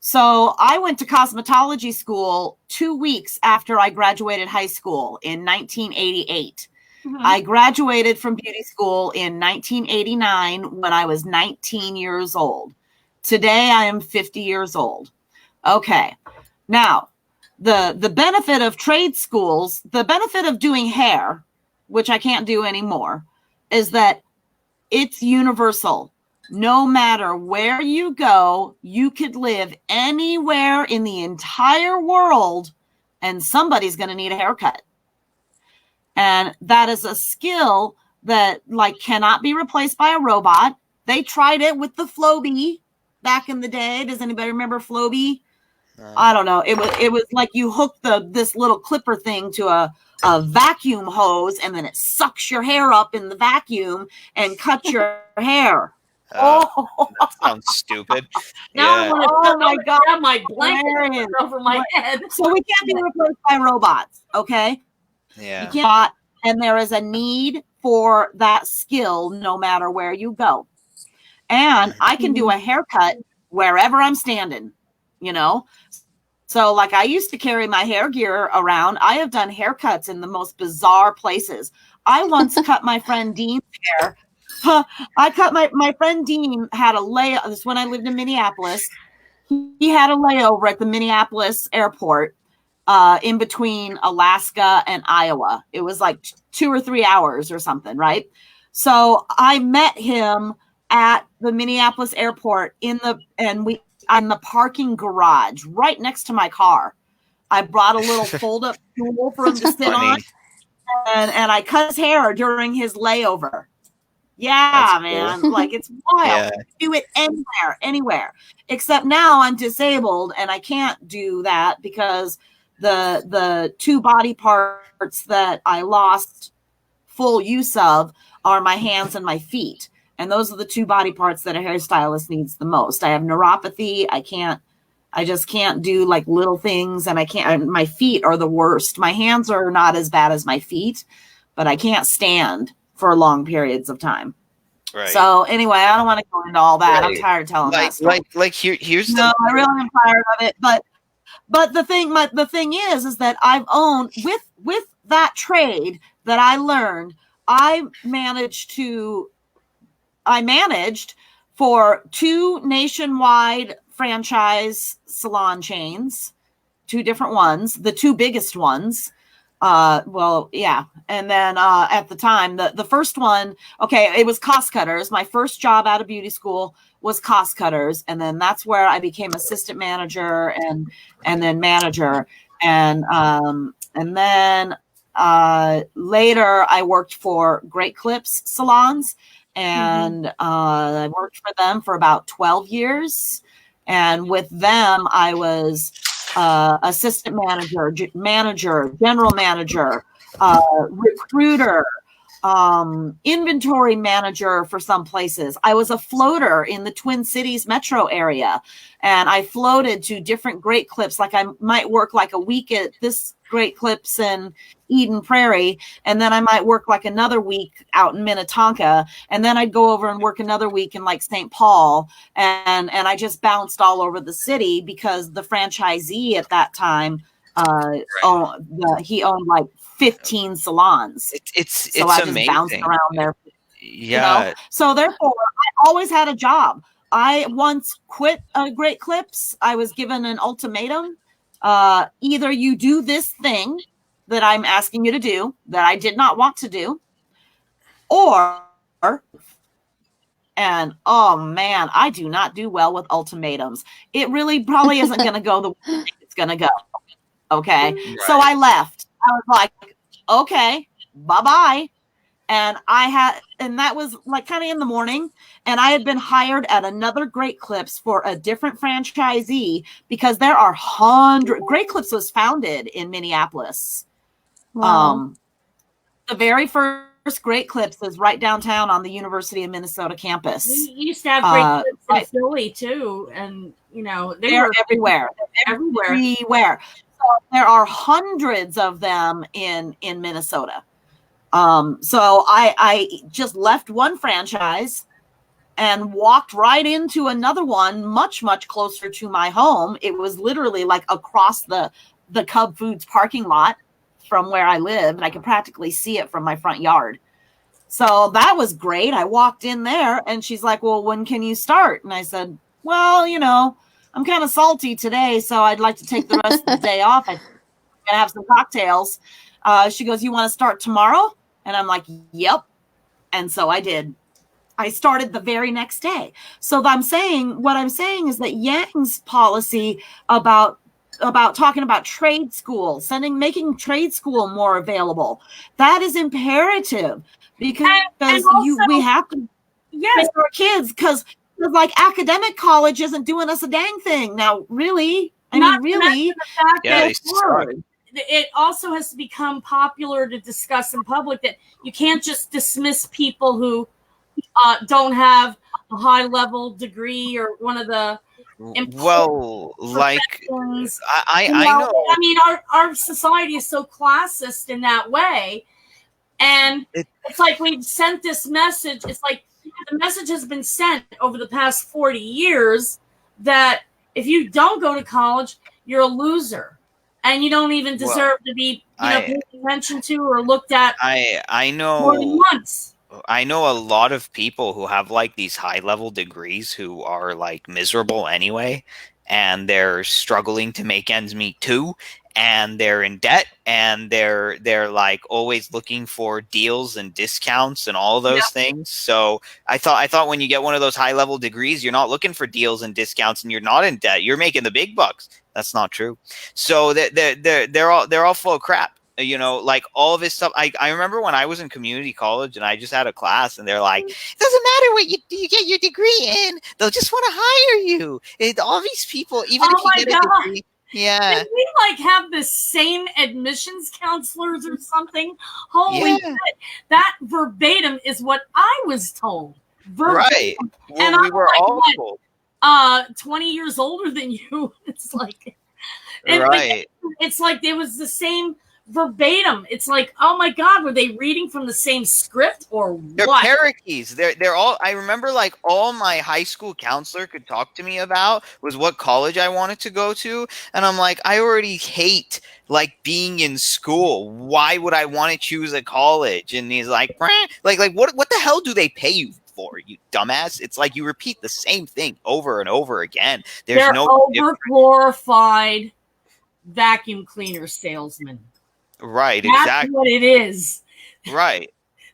A: So I went to cosmetology school 2 weeks after I graduated high school in 1988.
D: Mm-hmm.
A: I graduated from beauty school in 1989 when I was 19 years old. Today I am 50 years old. Okay. Now, the benefit of trade schools, the benefit of doing hair, which I can't do anymore, is that it's universal. No matter where you go, you could live anywhere in the entire world and somebody's going to need a haircut. And that is a skill that like cannot be replaced by a robot. They tried it with the Flowbee back in the day. Does anybody remember Flowbee? I don't know. It was like you hook this little clipper thing to a vacuum hose, and then it sucks your hair up in the vacuum and cuts your hair.
F: That sounds stupid.
D: Now I
F: Yeah.
D: want to
A: God.
D: grab my blanket
A: Marion.
D: over my head.
A: So we can't be replaced by robots, okay?
F: Yeah.
A: You can't, and there is a need for that skill no matter where you go. And I can do a haircut wherever I'm standing, So like I used to carry my hair gear around. I have done haircuts in the most bizarre places. I once cut my friend Dean's hair. I cut my friend Dean had a layover. This is when I lived in Minneapolis. He had a layover at the Minneapolis airport in between Alaska and Iowa. It was like 2 or 3 hours or something, right? So I met him at the Minneapolis airport in the parking garage right next to my car. I brought a little fold-up stool for him to sit on, and I cut his hair during his layover. Yeah,
F: That's
A: man.
F: cool.
A: Like it's wild.
F: Yeah.
A: Do it anywhere. Except now I'm disabled and I can't do that because the two body parts that I lost full use of are my hands and my feet. And those are the two body parts that a hairstylist needs the most. I have neuropathy. I just can't do like little things, and my feet are the worst. My hands are not as bad as my feet, but I can't stand for long periods of time.
F: Right.
A: So anyway, I don't want to go into all that. I'm
F: Right.
A: tired of telling that story.
F: Here's
A: No, I really am tired of it. But the thing is that I've owned with that trade that I learned, I managed for 2 nationwide franchise salon chains, 2 different ones, the 2 biggest ones. Well, yeah. And then at the time, the first one, okay, it was Cost Cutters. My first job out of beauty school was Cost Cutters. And then that's where I became assistant manager and then manager. And then later I worked for Great Clips salons, and I worked for them for about 12 years. And with them, I was assistant manager, general manager, recruiter, inventory manager for some places. I was a floater in the Twin Cities metro area, and I floated to different Great Clips. Like I might work like a week at this Great Clips in Eden Prairie, and then I might work like another week out in Minnetonka, and then I'd go over and work another week in like St. Paul, and I just bounced all over the city because the franchisee at that time he owned like 15 salons.
F: It's
A: so I just
F: amazing.
A: bounced around there.
F: Yeah.
A: You know? So therefore, I always had a job. I once quit Great Clips. I was given an ultimatum. Either you do this thing that I'm asking you to do that I did not want to do, and oh man, I do not do well with ultimatums. It really probably isn't going to go the way it's going to go. Okay.
F: Right.
A: So I left. I was like, okay, bye-bye. And that was like kind of in the morning, and I had been hired at another Great Clips for a different franchisee because there are Great Clips was founded in Minneapolis.
C: Wow.
A: The very first Great Clips is right downtown on the University of Minnesota campus.
D: We used to have Great Clips in Philly too, and you know
A: they're everywhere. Everywhere. So there are hundreds of them in Minnesota. So I just left one franchise and walked right into another one much, much closer to my home. It was literally like across the Cub Foods parking lot from where I lived, and I could practically see it from my front yard. So that was great. I walked in there, and she's like, well, when can you start? And I said, well, you know, I'm kind of salty today, so I'd like to take the rest of the day off. I'm going to have some cocktails. She goes, you want to start tomorrow? And I'm like, yep. And so I did. I started the very next day. So what I'm saying is that Yang's policy about talking about trade school, making trade school more available, that is imperative because we have to raise our kids because like academic college isn't doing us a dang thing now. Really, really.
F: Yeah,
D: it also has to become popular to discuss in public that you can't just dismiss people who don't have a high level degree or one of the
F: well, like I know.
D: I mean, our society is so classist in that way, and it's like we've sent this message. It's like the message has been sent over the past 40 years that if you don't go to college, you're a loser. And you don't even deserve to be paid attention to or looked at.
F: I know
D: more than once.
F: I know a lot of people who have like these high level degrees who are like miserable anyway, and they're struggling to make ends meet too, and they're in debt, and they're like always looking for deals and discounts and all those things. So I thought when you get one of those high level degrees, you're not looking for deals and discounts, and you're not in debt. You're making the big bucks. That's not true. So they're all full of crap. You know, like all of this stuff. I remember when I was in community college and I just had a class and they're like, it doesn't matter what you get your degree in. They'll just want to hire you. All these people, even if you get a degree. Yeah.
D: Did we like have the same admissions counselors or something? Holy shit. That verbatim is what I was told. Verbatim.
F: Right. Well,
D: and
F: we were all told.
D: 20 years older than you. It's like
F: right.
D: It's like there was the same verbatim. It's like, oh my God, were they reading from the same script or
F: They're
D: what?
F: parakeets. They're all. I remember like all my high school counselor could talk to me about was what college I wanted to go to, and I'm like, I already hate like being in school. Why would I want to choose a college? And he's like, "Breh." like what the hell do they pay you for, you dumbass? It's like you repeat the same thing over and over again. There's
D: They're
F: no
D: over-glorified vacuum cleaner salesmen.
F: right,
D: That's
F: exactly,
D: what it is.
F: right.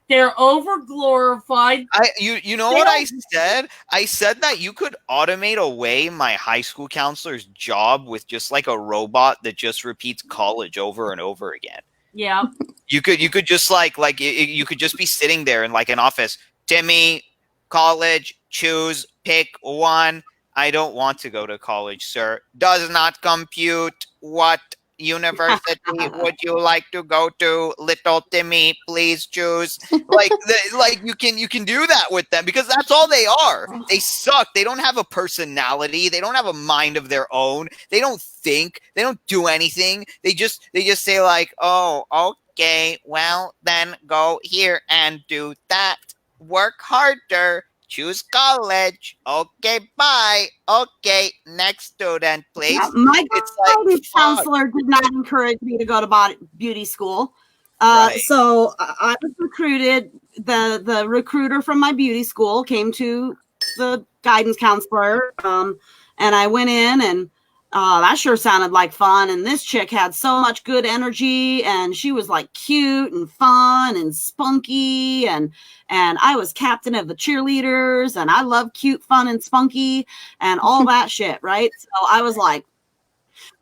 D: They're over-glorified.
F: You know what I said? I said that you could automate away my high school counselor's job with just like a robot that just repeats college over and over again.
D: Yeah.
F: You could just you could just be sitting there in like an office. Timmy, college, choose, pick one. I don't want to go to college, sir. Does not compute. What university would you like to go to, little Timmy? Please choose. You can do that with them because that's all they are. They suck. They don't have a personality. They don't have a mind of their own. They don't think. They don't do anything. They just say like, oh, okay, well then go here and do that. Work harder. Choose college. Okay, bye. Okay, next student, please.
A: Yeah, my
F: It's
A: guidance
F: fuck.
A: counselor did not encourage me to go to beauty school.
F: Right.
A: So I was recruited. The recruiter from my beauty school came to the guidance counselor, and I went in, and that sure sounded like fun. And this chick had so much good energy, and she was like cute and fun and spunky, and I was captain of the cheerleaders, and I love cute, fun, and spunky, and all that shit, right? So I was like,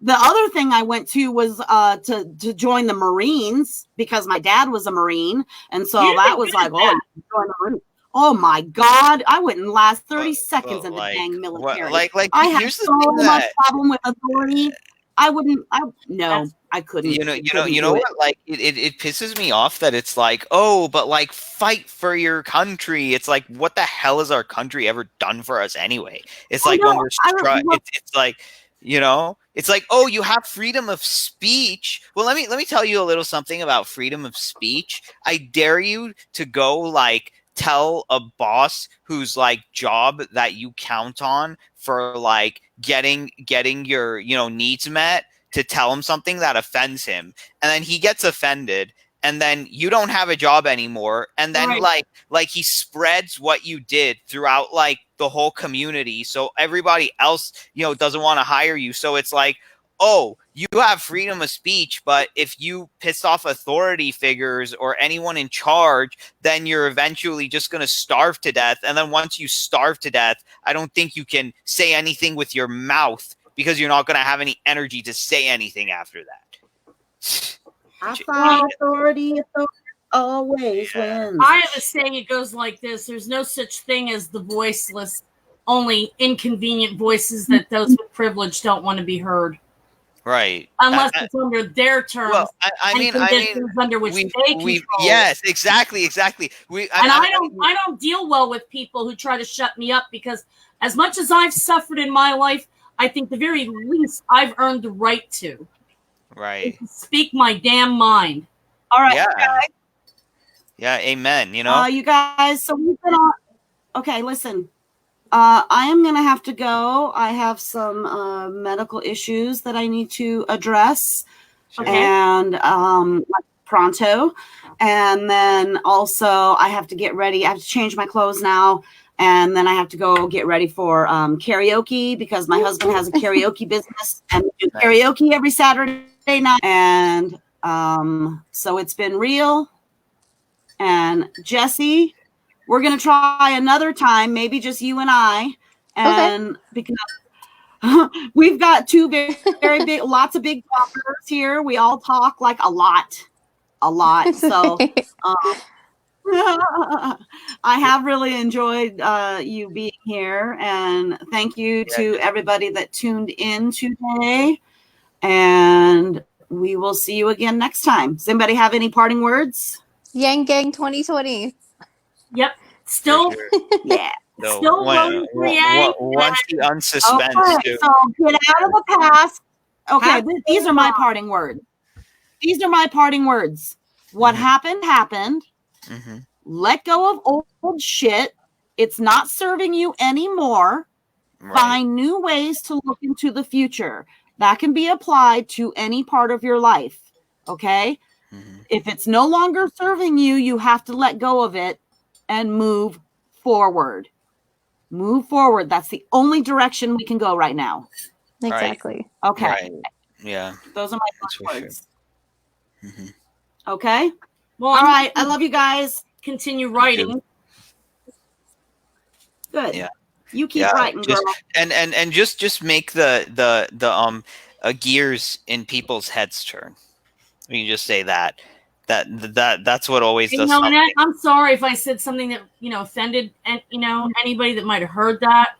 A: the other thing I went to was to join the Marines because my dad was a Marine, and so that was like, oh, you join the Marines. Oh my God, I wouldn't last 30 seconds in the dang military. I had so much problem with authority. I couldn't.
F: You know what? Like it pisses me off that it's like, oh, but like fight for your country. It's like, what the hell has our country ever done for us anyway? It's like when we're it's like, it's like, oh, you have freedom of speech. Well, let me tell you a little something about freedom of speech. I dare you to go like tell a boss whose like job that you count on for like getting your needs met, to tell him something that offends him, and then he gets offended, and then you don't have a job anymore, and then like he spreads what you did throughout like the whole community, so everybody else doesn't want to hire you. So it's like, oh, you have freedom of speech, but if you piss off authority figures or anyone in charge, then you're eventually just going to starve to death. And then once you starve to death, I don't think you can say anything with your mouth because you're not going to have any energy to say anything after that.
A: I thought authority always wins.
D: I have a saying, it goes like this: there's no such thing as the voiceless, only inconvenient voices that those with privilege don't want to be heard.
F: Right.
D: Unless it's under their terms.
F: Well, I mean,
D: under which they control.
F: Yes, exactly.
D: I don't deal well with people who try to shut me up, because as much as I've suffered in my life, I think the very least I've earned the right to.
F: Right.
D: Speak my damn mind.
A: All right.
F: Yeah. Yeah. Amen.
A: You guys. So we've been on. Okay. Listen. I am going to have to go. I have some medical issues that I need to address, and pronto. And then also I have to get ready. I have to change my clothes now, and then I have to go get ready for karaoke, because my husband has a karaoke business, and we do karaoke every Saturday night. And so it's been real. And Jesse, we're going to try another time, maybe just you and I. And because we've got two very, very big, lots of big talkers here. We all talk like a lot. So I have really enjoyed you being here. And thank you to everybody that tuned in today. And we will see you again next time. Does anybody have any parting words?
C: Yang Gang 2020.
D: Yep. Still,
A: yeah.
F: So
D: still voting for Yang.
F: Once the unsuspense.
A: Okay, so get out of the past. Okay, these are my parting words. these are my parting words. What
F: Mhm.
A: happened, happened.
F: Hmm.
A: Let go of old shit. It's not serving you anymore.
F: Right.
A: Find new ways to look into the future. That can be applied to any part of your life. Okay?
F: Hmm.
A: If it's no longer serving you, you have to let go of it and move forward. Move forward. That's the only direction we can go right now.
F: Right.
C: Exactly.
A: Okay.
F: Right. Yeah.
A: Those are my
F: That's
A: last
F: for sure.
A: words.
F: Hmm.
A: Okay?
D: Well,
A: All
D: I'm
A: right. I
D: gonna
A: love you guys.
D: continue writing.
A: Good.
F: Yeah.
A: You keep
F: Yeah.
A: writing, girl.
F: Just just make the gears in people's heads turn. We can just say that. That's what always
D: You
F: does
D: know,
F: something.
D: Annette, I'm sorry if I said something that offended, and anybody that might have heard that,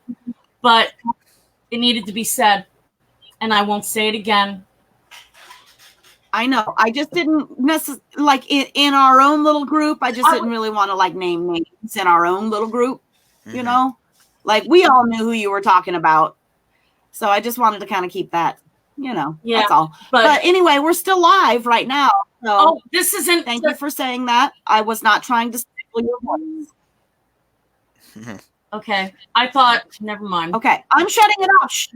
D: but it needed to be said, and I won't say it again.
A: I know. I just didn't necessarily like in our own little group. I just didn't really want to like name names in our own little group. You
F: Mhm.
A: know, like we all knew who you were talking about. So I just wanted to kind of keep that.
D: Yeah,
A: That's all.
D: but
A: But anyway, we're still live right now. So
D: oh, this isn't.
A: thank you for saying that. I was not trying to steal your voice.
F: Mhm.
D: Okay, I thought. Never mind.
A: Okay, I'm shutting it off. Shh.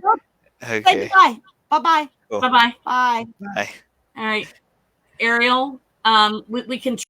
A: Say
F: Okay.
A: goodbye. Bye-bye.
F: Cool.
D: Bye bye.
A: Bye.
F: Bye.
D: All right, Ariel. We can